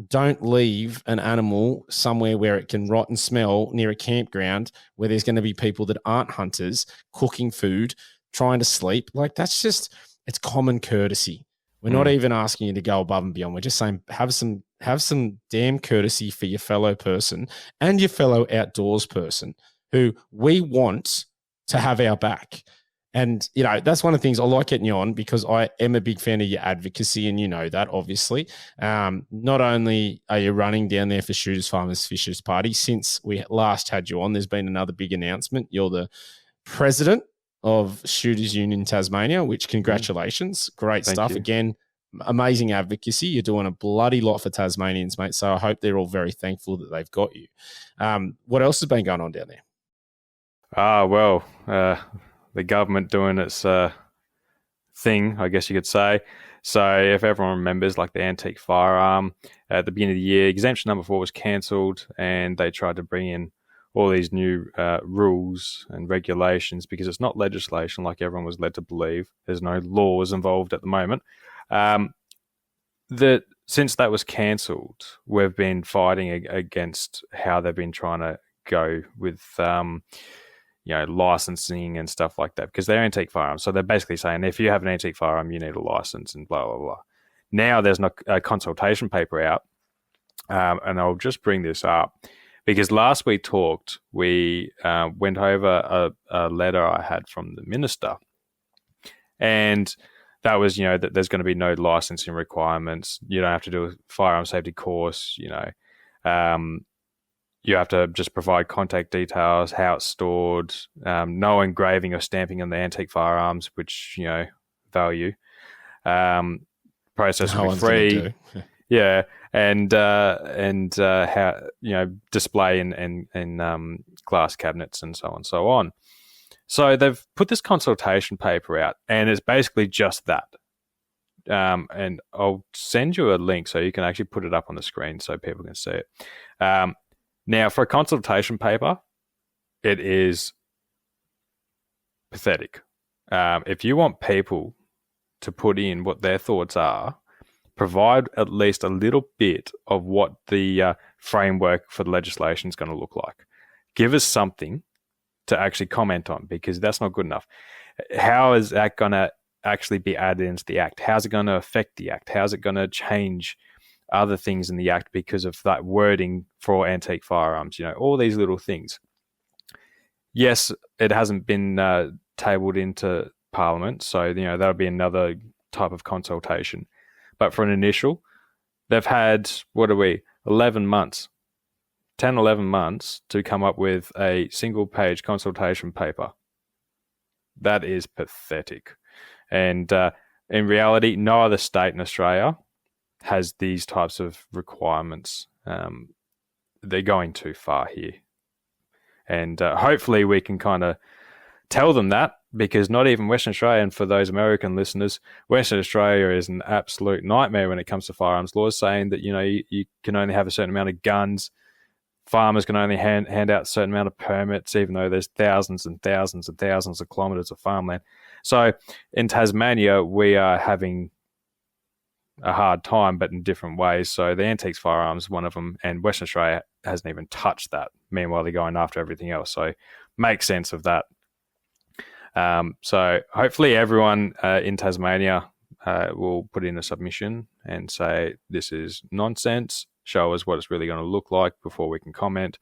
Don't leave an animal somewhere where it can rot and smell near a campground where there's going to be people that aren't hunters cooking food, trying to sleep. Like, that's just, it's common courtesy. We're not even asking you to go above and beyond. We're just saying have some damn courtesy for your fellow person and your fellow outdoors person who we want to have our back. And, that's one of the things I like getting you on, because I am a big fan of your advocacy, and that, obviously. Not only are you running down there for Shooters, Farmers, Fishers Party, since we last had you on, there's been another big announcement. You're the president of Shooters Union Tasmania, which, congratulations. Great Thank stuff. you. Again, amazing advocacy. You're doing a bloody lot for Tasmanians, mate. So I hope they're all very thankful that they've got you. What else has been going on down there? The government doing its thing, I guess you could say. So if everyone remembers, like the antique firearm, at the beginning of the year, exemption number 4 was cancelled, and they tried to bring in all these new rules and regulations because it's not legislation like everyone was led to believe. There's no laws involved at the moment. Since that was cancelled, we've been fighting against how they've been trying to go with licensing and stuff like that, because they're antique firearms. So they're basically saying if you have an antique firearm, you need a license and blah, blah, blah. Now there's a consultation paper out, and I'll just bring this up because last we talked, we went over a letter I had from the minister, and that was, that there's going to be no licensing requirements. You don't have to do a firearm safety course, you have to just provide contact details, how it's stored, no engraving or stamping on the antique firearms, which, value. Process will be free. Yeah. And how, display in glass cabinets and so on and so on. So they've put this consultation paper out, and it's basically just that. And I'll send you a link so you can actually put it up on the screen so people can see it. Now, for a consultation paper, it is pathetic. If you want people to put in what their thoughts are, provide at least a little bit of what the framework for the legislation is going to look like. Give us something to actually comment on, because that's not good enough. How is that going to actually be added into the Act? How's it going to affect the Act? How's it going to change other things in the Act because of that wording for antique firearms? All these little things. Yes, it hasn't been tabled into Parliament, so that'll be another type of consultation. But for an initial, they've had 11 months to come up with a single-page consultation paper. That is pathetic. And in reality, no other state in Australia has these types of requirements. They're going too far here. And hopefully we can kind of tell them that, because not even Western Australia, and for those American listeners, Western Australia is an absolute nightmare when it comes to firearms laws, saying that, you can only have a certain amount of guns. Farmers can only hand out a certain amount of permits, even though there's thousands and thousands and thousands of kilometres of farmland. So in Tasmania, we are having a hard time, but in different ways. So the antiques firearms, one of them, and Western Australia hasn't even touched that. Meanwhile, they're going after everything else. So make sense of that. So hopefully everyone in Tasmania will put in a submission and say, this is nonsense. Show us what it's really going to look like before we can comment.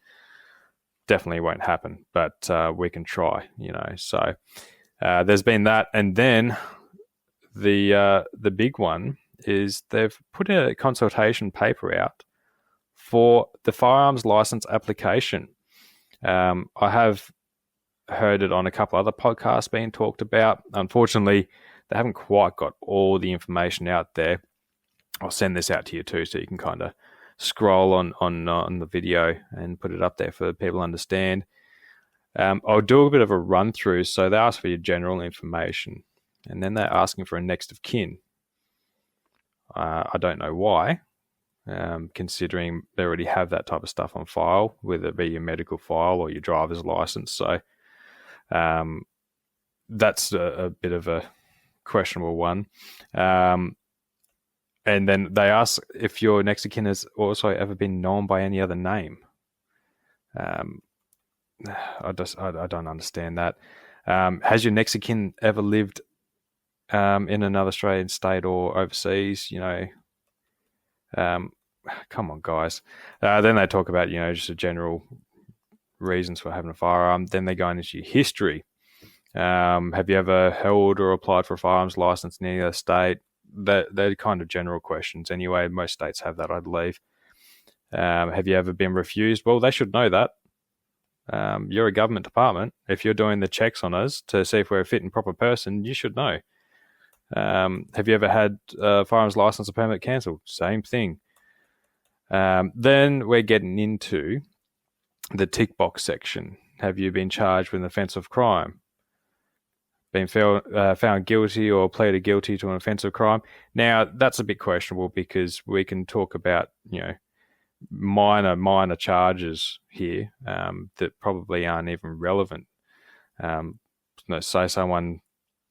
Definitely won't happen, but we can try, So there's been that. And then the big one is they've put a consultation paper out for the firearms license application. I have heard it on a couple other podcasts being talked about. Unfortunately, they haven't quite got all the information out there. I'll send this out to you too, so you can kind of scroll on the video and put it up there for people to understand. I'll do a bit of a run through. So they ask for your general information, and then they're asking for a next of kin. I don't know why, considering they already have that type of stuff on file, whether it be your medical file or your driver's license. So that's a bit of a questionable one. And then they ask if your next of kin has also ever been known by any other name. I don't understand that. Has your next of kin ever lived in another Australian state or overseas? Come on, guys. Then they talk about, just the general reasons for having a firearm. Then they go into your history. Have you ever held or applied for a firearms license in any other state? They're kind of general questions anyway. Most states have that, I believe. Have you ever been refused? Well, they should know that. You're a government department. If you're doing the checks on us to see if we're a fit and proper person, you should know. Have you ever had a firearms license or permit cancelled? Same thing. Then we're getting into the tick box section. Have you been charged with an offence of crime? been found guilty or pleaded guilty to an offensive crime. Now, that's a bit questionable because we can talk about, minor charges here that probably aren't even relevant. Say someone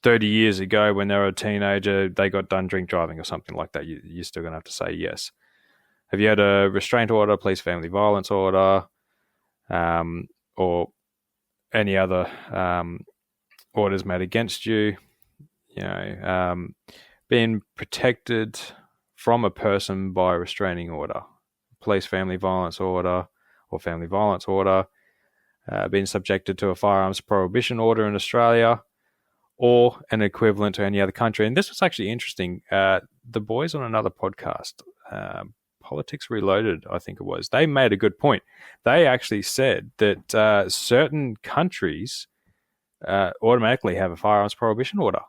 30 years ago when they were a teenager, they got done drink driving or something like that, you're still going to have to say yes. Have you had a restraint order, police family violence order, or any other orders made against you? Being protected from a person by a restraining order, police family violence order or family violence order, being subjected to a firearms prohibition order in Australia, or an equivalent to any other country. And this was actually interesting. The boys on another podcast, Politics Reloaded, I think it was, they made a good point. They actually said that certain countries automatically have a firearms prohibition order.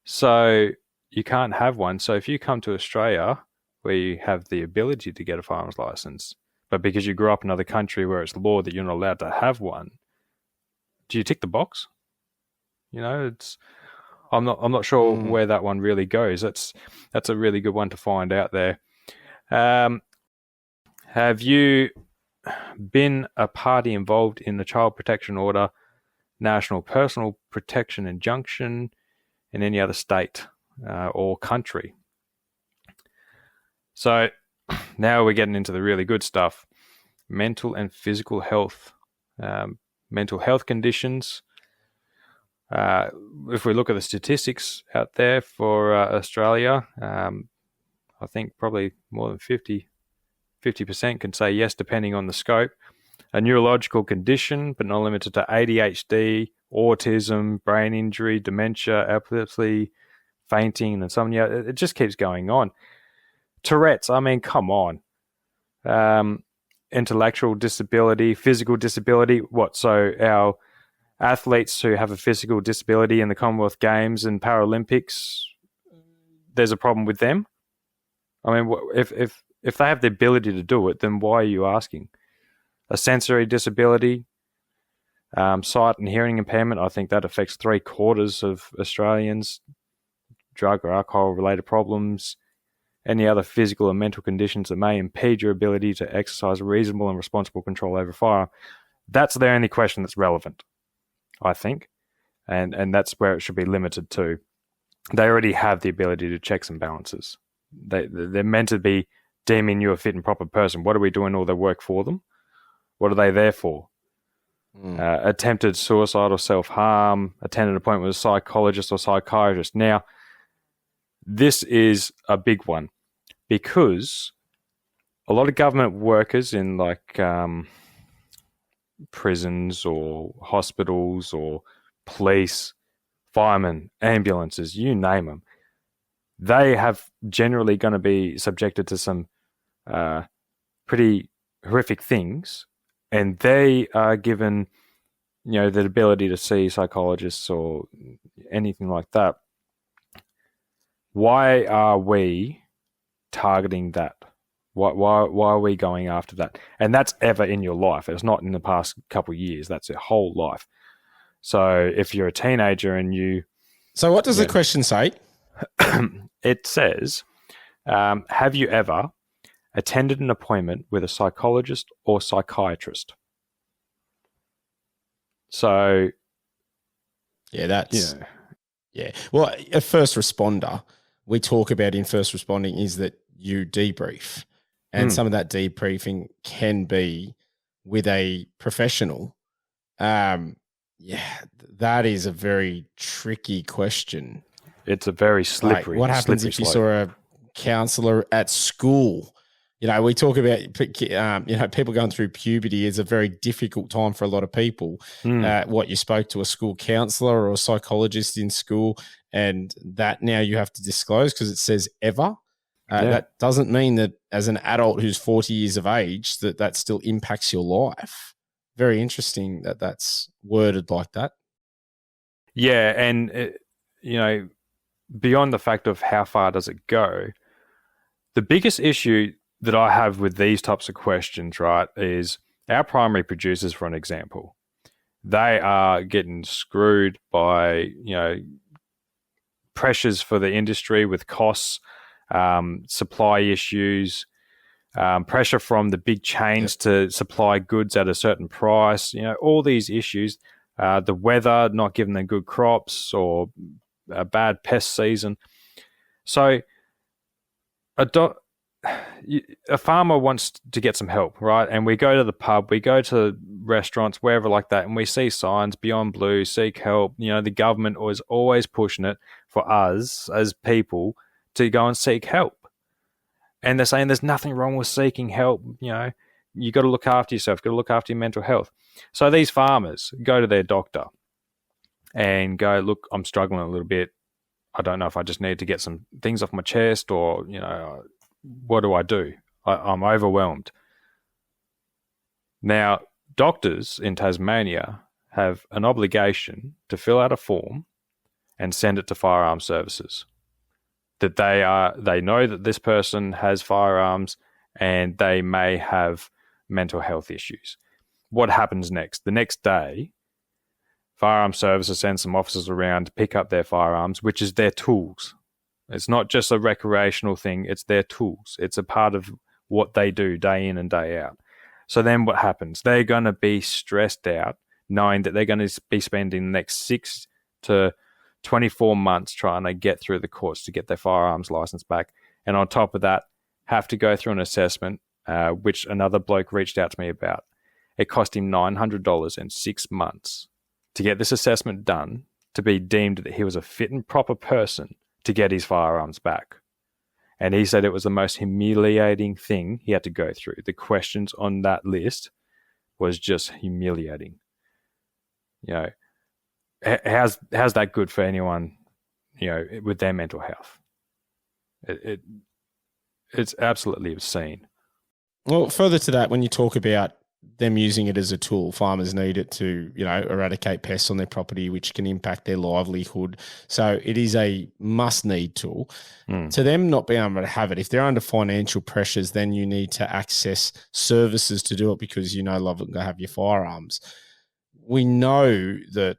So you can't have one. So if you come to Australia where you have the ability to get a firearms license, but because you grew up in another country where it's law that you're not allowed to have one, do you tick the box? I'm not sure where that one really goes. That's a really good one to find out there. Have you been a party involved in the Child Protection Order, National Personal Protection Injunction in any other state or country? So now we're getting into the really good stuff. Mental and physical health. Mental health conditions. If we look at the statistics out there for Australia, I think probably more than 50% can say yes, depending on the scope. A neurological condition, but not limited to ADHD, autism, brain injury, dementia, epilepsy, fainting, and insomnia. It just keeps going on. Tourette's, I mean, come on. Intellectual disability, physical disability. What? So our athletes who have a physical disability in the Commonwealth Games and Paralympics, there's a problem with them? I mean, if they have the ability to do it, then why are you asking? A sensory disability, sight and hearing impairment, I think that affects 3/4 of Australians. Drug or alcohol-related problems, any other physical or mental conditions that may impede your ability to exercise reasonable and responsible control over a firearm. That's the only question that's relevant, I think, and that's where it should be limited to. They already have the ability to checks and balances. They're meant to be deeming you a fit and proper person. What are we doing all their work for them? What are they there for? Attempted suicide or self-harm, attended an appointment with a psychologist or psychiatrist. Now, this is a big one because a lot of government workers in prisons or hospitals or police, firemen, ambulances, you name them, they have generally going to be subjected to some pretty horrific things, and they are given, the ability to see psychologists or anything like that. Why are we targeting that? Why are we going after that? And that's ever in your life. It's not in the past couple of years. That's your whole life. So if you're a teenager and you... So what does the question say? It says, have you ever attended an appointment with a psychologist or psychiatrist? So... Yeah, that's... Yeah. Well, a first responder... we talk about in first responding is that you debrief, and some of that debriefing can be with a professional. That is a very tricky question. It's a very slippery. What happens if you saw a counsellor at school? We talk about, people going through puberty is a very difficult time for a lot of people. What you spoke to a school counsellor or a psychologist in school, and that now you have to disclose because it says ever. That doesn't mean that as an adult who's 40 years of age, that still impacts your life. Very interesting that that's worded like that. Yeah, and, beyond the fact of how far does it go, the biggest issue that I have with these types of questions, right, is our primary producers, for an example. they are getting screwed by, pressures for the industry with costs, supply issues, pressure from the big chains to supply goods at a certain price, all these issues, the weather not giving them good crops or a bad pest season. So a farmer wants to get some help, right? And we go to the pub, we go to restaurants, wherever like that, and we see signs, Beyond Blue, seek help. The government was always pushing it for us as people to go and seek help. And they're saying there's nothing wrong with seeking help. You got to look after yourself, got to look after your mental health. So these farmers go to their doctor and go, look, I'm struggling a little bit. I don't know if I just need to get some things off my chest or, what do I do? I'm overwhelmed. Now, doctors in Tasmania have an obligation to fill out a form and send it to Firearms Services. That they know that this person has firearms and they may have mental health issues. What happens next? The next day, Firearms Services send some officers around to pick up their firearms, which is their tools. It's not just a recreational thing, it's their tools. It's a part of what they do day in and day out. So then what happens? They're going to be stressed out knowing that they're going to be spending the next 6 to 24 months trying to get through the courts to get their firearms license back. And on top of that, have to go through an assessment, which another bloke reached out to me about. It cost him $900 in 6 months to get this assessment done, to be deemed that he was a fit and proper person to get his firearms back. And he said it was the most humiliating thing he had to go through. The questions on that list was just humiliating. How's that good for anyone, with their mental health? It's absolutely obscene. Well, further to that, when you talk about them using it as a tool, farmers need it to, eradicate pests on their property, which can impact their livelihood. So it is a must-need tool. To them not being able to have it, if they're under financial pressures, then you need to access services to do it because you no longer have your firearms. We know that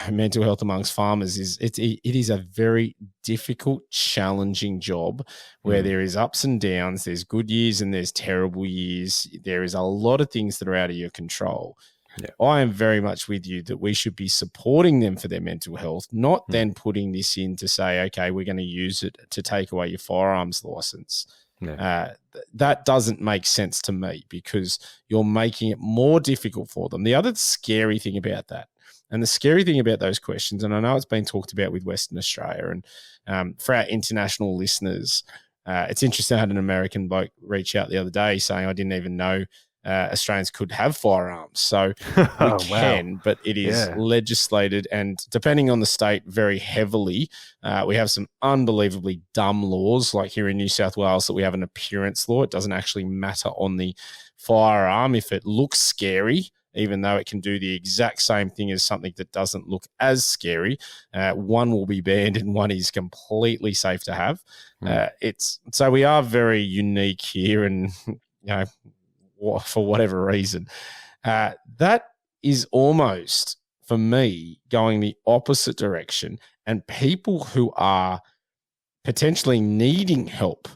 mental health amongst farmers it is a very difficult, challenging job where there is ups and downs. There's good years and there's terrible years. There is a lot of things that are out of your control. Yeah. I am very much with you that we should be supporting them for their mental health, not then putting this in to say, okay, we're going to use it to take away your firearms license. Yeah. That doesn't make sense to me because you're making it more difficult for them. The other scary thing about that, and the scary thing about those questions, and I know it's been talked about with Western Australia, and for our international listeners, it's interesting. I had an American bloke reach out the other day saying, I didn't even know Australians could have firearms. So we can, but it is legislated, and depending on the state, very heavily. We have some unbelievably dumb laws, like here in New South Wales, that we have an appearance law. It doesn't actually matter on the firearm if it looks scary, even though it can do the exact same thing as something that doesn't look as scary. One will be banned and one is completely safe to have. So we are very unique here, and for whatever reason, that is almost, for me, going the opposite direction. And people who are potentially needing help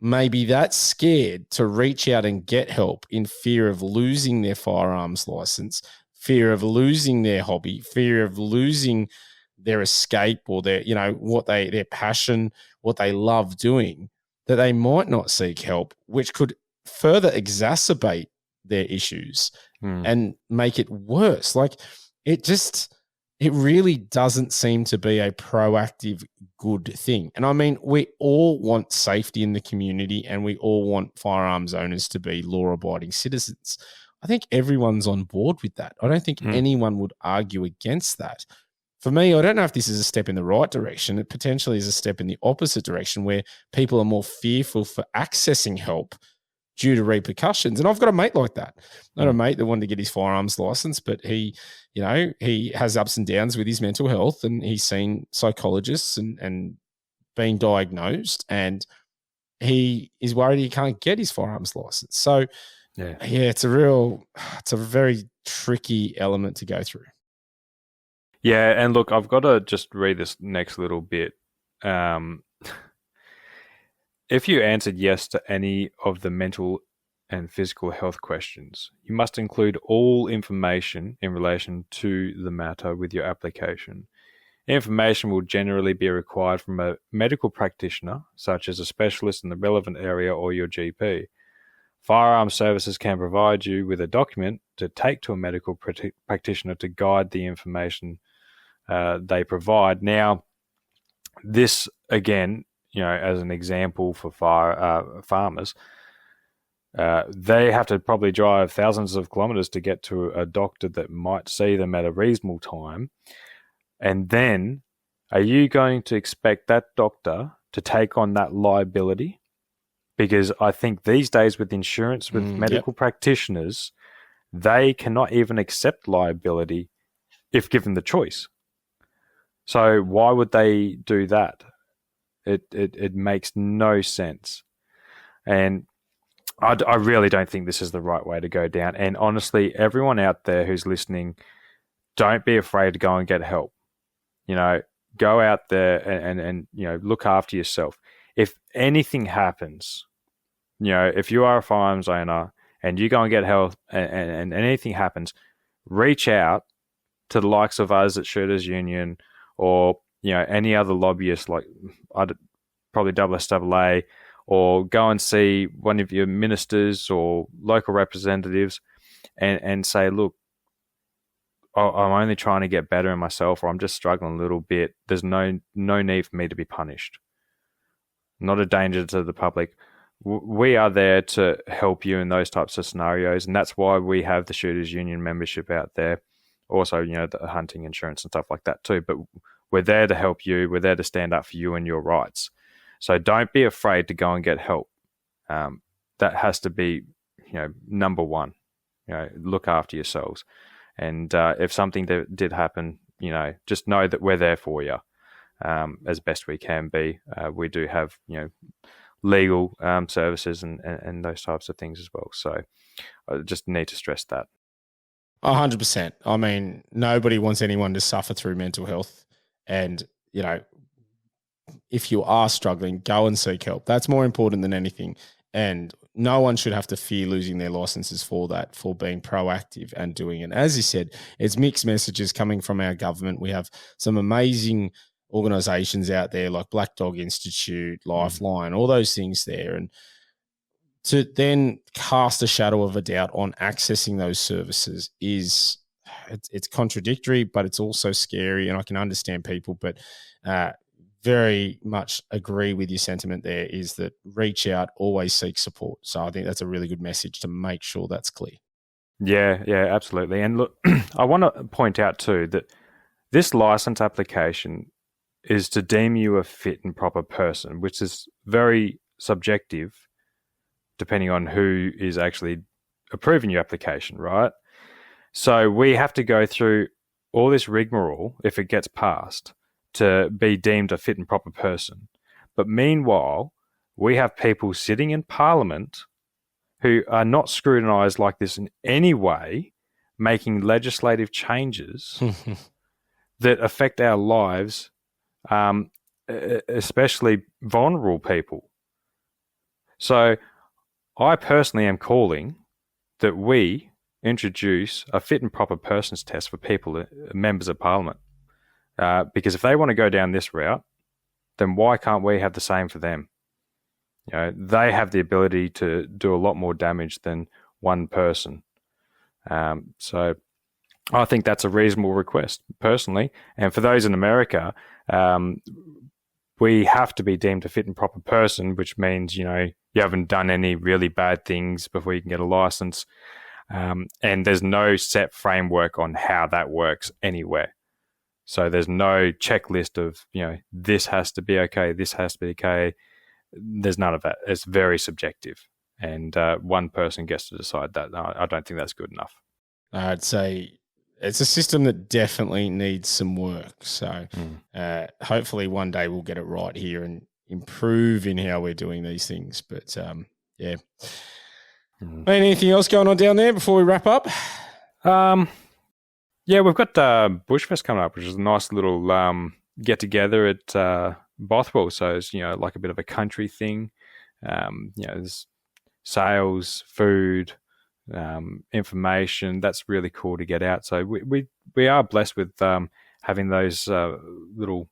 maybe that's scared to reach out and get help in fear of losing their firearms license, fear of losing their hobby, fear of losing their escape or their, their passion, what they love doing, that they might not seek help, which could further exacerbate their issues and make it worse. Like it really doesn't seem to be a proactive, good thing. And I mean, we all want safety in the community and we all want firearms owners to be law-abiding citizens. I think everyone's on board with that. I don't think anyone would argue against that. For me, I don't know if this is a step in the right direction. It potentially is a step in the opposite direction where people are more fearful for accessing help due to repercussions. And I've got a mate like that. I got a mate that wanted to get his firearms license, but he has ups and downs with his mental health, and he's seen psychologists and been diagnosed, and he is worried he can't get his firearms license. So Yeah. it's a very tricky element to go through. Yeah, and look, I've got to just read this next little bit. If you answered yes to any of the mental and physical health questions, you must include all information in relation to the matter with your application. Information will generally be required from a medical practitioner, such as a specialist in the relevant area or your GP. Firearms services can provide you with a document to take to a medical practitioner to guide the information they provide. Now, this again, as an example for farmers, they have to probably drive thousands of kilometers to get to a doctor that might see them at a reasonable time. And then, are you going to expect that doctor to take on that liability? Because I think these days with insurance, with medical practitioners, they cannot even accept liability if given the choice. So why would they do that? It makes no sense. And I really don't think this is the right way to go down. And honestly, everyone out there who's listening, don't be afraid to go and get help. Go out there and look after yourself. If anything happens, if you are a firearms owner and you go and get help and anything happens, reach out to the likes of us at Shooters Union or, any other lobbyist like probably SSAA, or go and see one of your ministers or local representatives and say, look, I'm only trying to get better in myself, or I'm just struggling a little bit. There's no need for me to be punished. Not a danger to the public. We are there to help you in those types of scenarios, and that's why we have the Shooters Union membership out there. Also, the hunting insurance and stuff like that too. But we're there to help you. We're there to stand up for you and your rights. So don't be afraid to go and get help. That has to be, number one. Look after yourselves. And if something did happen, just know that we're there for you as best we can be. We do have, legal services and those types of things as well. So I just need to stress that. 100%. I mean, nobody wants anyone to suffer through mental health. And, if you are struggling, go and seek help. That's more important than anything. And no one should have to fear losing their licenses for that, for being proactive and doing it. As you said, it's mixed messages coming from our government. We have some amazing organisations out there like Black Dog Institute, Lifeline, all those things there. And to then cast a shadow of a doubt on accessing those services it's contradictory, but it's also scary. And I can understand people, but very much agree with your sentiment there is that reach out, always seek support. So I think that's a really good message to make sure that's clear. Yeah, absolutely. And look, I want to point out too that this license application is to deem you a fit and proper person, which is very subjective depending on who is actually approving your application, right? So we have to go through all this rigmarole if it gets passed to be deemed a fit and proper person. But meanwhile, we have people sitting in Parliament who are not scrutinised like this in any way, making legislative changes that affect our lives, especially vulnerable people. So I personally am calling that we introduce a fit and proper persons test for people, members of Parliament. Because if they want to go down this route, then why can't we have the same for them? They have the ability to do a lot more damage than one person. So I think that's a reasonable request, personally. And for those in America, we have to be deemed a fit and proper person, which means, you haven't done any really bad things before you can get a license. And there's no set framework on how that works anywhere. So there's no checklist of, this has to be okay, this has to be okay. There's none of that. It's very subjective. And one person gets to decide that. No, I don't think that's good enough. I'd say it's a system that definitely needs some work. So hopefully one day we'll get it right here and improve in how we're doing these things. But yeah. Anything else going on down there before we wrap up? Yeah, we've got Bushfest coming up, which is a nice little get together at Bothwell. So it's like a bit of a country thing. There's sales, food, information. That's really cool to get out. So we are blessed with having those little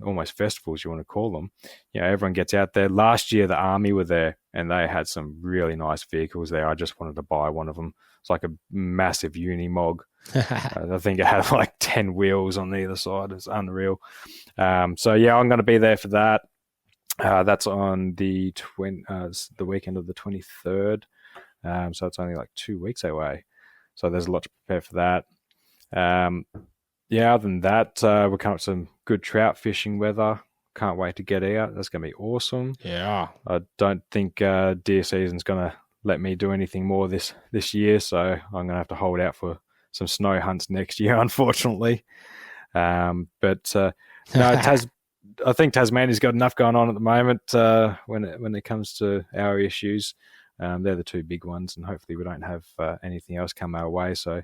almost festivals, you want to call them. Everyone gets out there. Last year the army were there and they had some really nice vehicles there. I just wanted to buy one of them. It's like a massive Unimog. I think it had like 10 wheels on either side. It's unreal. So yeah, I'm going to be there for that. That's on the weekend of the 23rd. So it's only like 2 weeks away. So there's a lot to prepare for that. Other than that, we're coming up with some good trout fishing weather. Can't wait to get out. That's going to be awesome. Yeah. I don't think deer season's going to let me do anything more this year, so I'm going to have to hold out for some snow hunts next year, unfortunately. No, I think Tasmania's got enough going on at the moment when it comes to our issues. They're the two big ones, and hopefully we don't have anything else come our way. So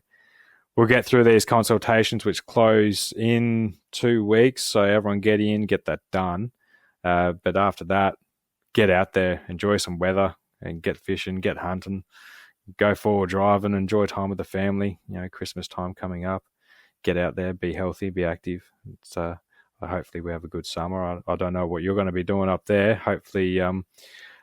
we'll get through these consultations, which close in 2 weeks. So everyone get that done. But after that, get out there, enjoy some weather, and get fishing, get hunting, go forward driving, enjoy time with the family. Christmas time coming up. Get out there, be healthy, be active. It's hopefully we have a good summer. I don't know what you're going to be doing up there. Hopefully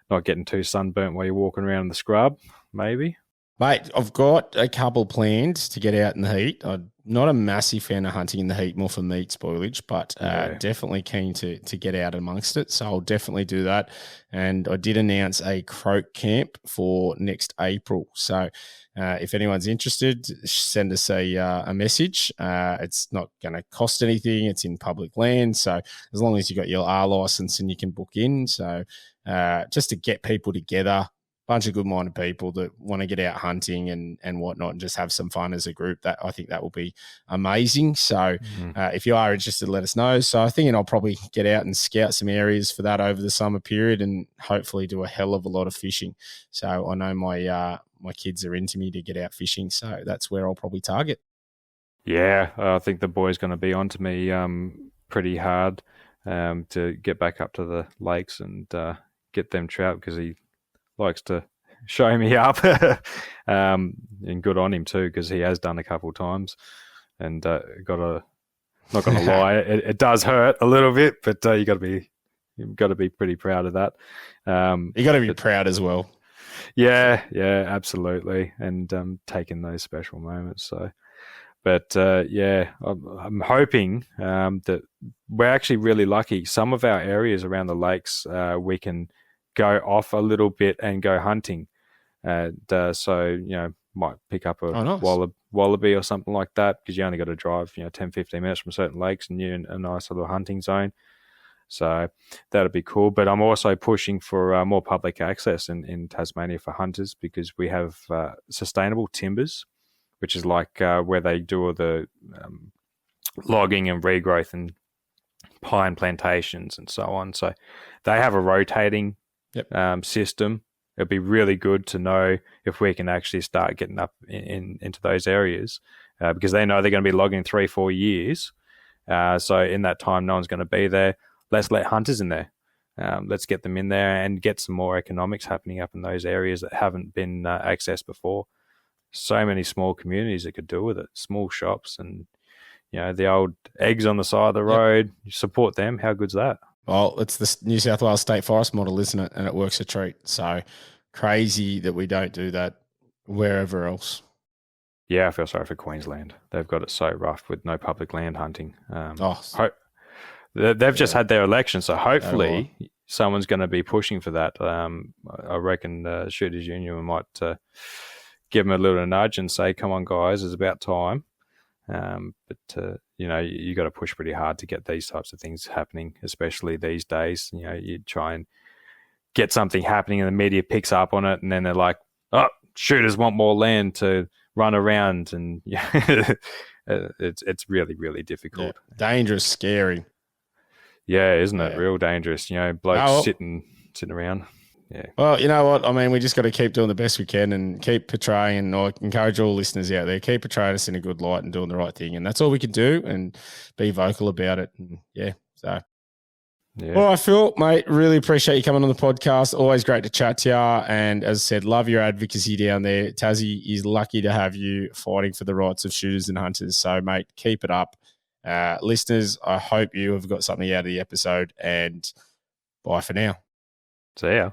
not getting too sunburnt while you're walking around in the scrub, maybe. Mate, I've got a couple planned to get out in the heat. I'm not a massive fan of hunting in the heat, more for meat spoilage, but definitely keen to get out amongst it. So I'll definitely do that. And I did announce a croak camp for next April. So if anyone's interested, send us a message. It's not going to cost anything. It's in public land. So as long as you got your R license and you can book in. So just to get people together, bunch of good-minded people that want to get out hunting and whatnot and just have some fun as a group. That I think that will be amazing. So if you are interested, let us know. So I think I'll probably get out and scout some areas for that over the summer period and hopefully do a hell of a lot of fishing. So I know my kids are into me to get out fishing, so that's where I'll probably target. Yeah, I think the boy's going to be onto me pretty hard to get back up to the lakes and get them trout because he likes to show me up. And good on him too, because he has done a couple of times and not going to lie, it does hurt a little bit, but you've got to be pretty proud of that. You got to be proud as well. Yeah, absolutely. And taking those special moments. So, but I'm hoping that we're actually really lucky. Some of our areas around the lakes, we can go off a little bit and go hunting. So, might pick up a wallaby or something like that because you only got to drive, 10, 15 minutes from certain lakes and you're in a nice little hunting zone. So that'd be cool. But I'm also pushing for more public access in Tasmania for hunters because we have sustainable timbers, which is like where they do all the logging and regrowth and pine plantations and so on. So they have a rotating system. It'd be really good to know if we can actually start getting up into those areas because they know they're going to be logging 3-4 years. So in that time, no one's going to be there. Let's let hunters in there. Let's get them in there and get some more economics happening up in those areas that haven't been accessed before. So many small communities that could do with it, small shops and, the old eggs on the side of the road. You support them. How good's that? Well, it's the New South Wales State Forest model, isn't it? And it works a treat. So crazy that we don't do that wherever else. Yeah, I feel sorry for Queensland. They've got it so rough with no public land hunting. They've just had their election, so hopefully someone's going to be pushing for that. I reckon Shooters Union might give them a little nudge and say, come on, guys, it's about time. But you got to push pretty hard to get these types of things happening, especially these days. You try and get something happening and the media picks up on it and then they're like, oh, shooters want more land to run around. And it's really, really difficult. Yeah. Dangerous, scary. Yeah, isn't it? Real dangerous. Blokes sitting around. Yeah. Well, you know what? I mean, we just got to keep doing the best we can and keep portraying, or encourage all listeners out there, keep portraying us in a good light and doing the right thing. And that's all we can do, and be vocal about it. And so. Yeah. All right, Phil, mate, really appreciate you coming on the podcast. Always great to chat to you. And as I said, love your advocacy down there. Tassie is lucky to have you fighting for the rights of shooters and hunters. So, mate, keep it up. Listeners, I hope you have got something out of the episode, and bye for now. See ya.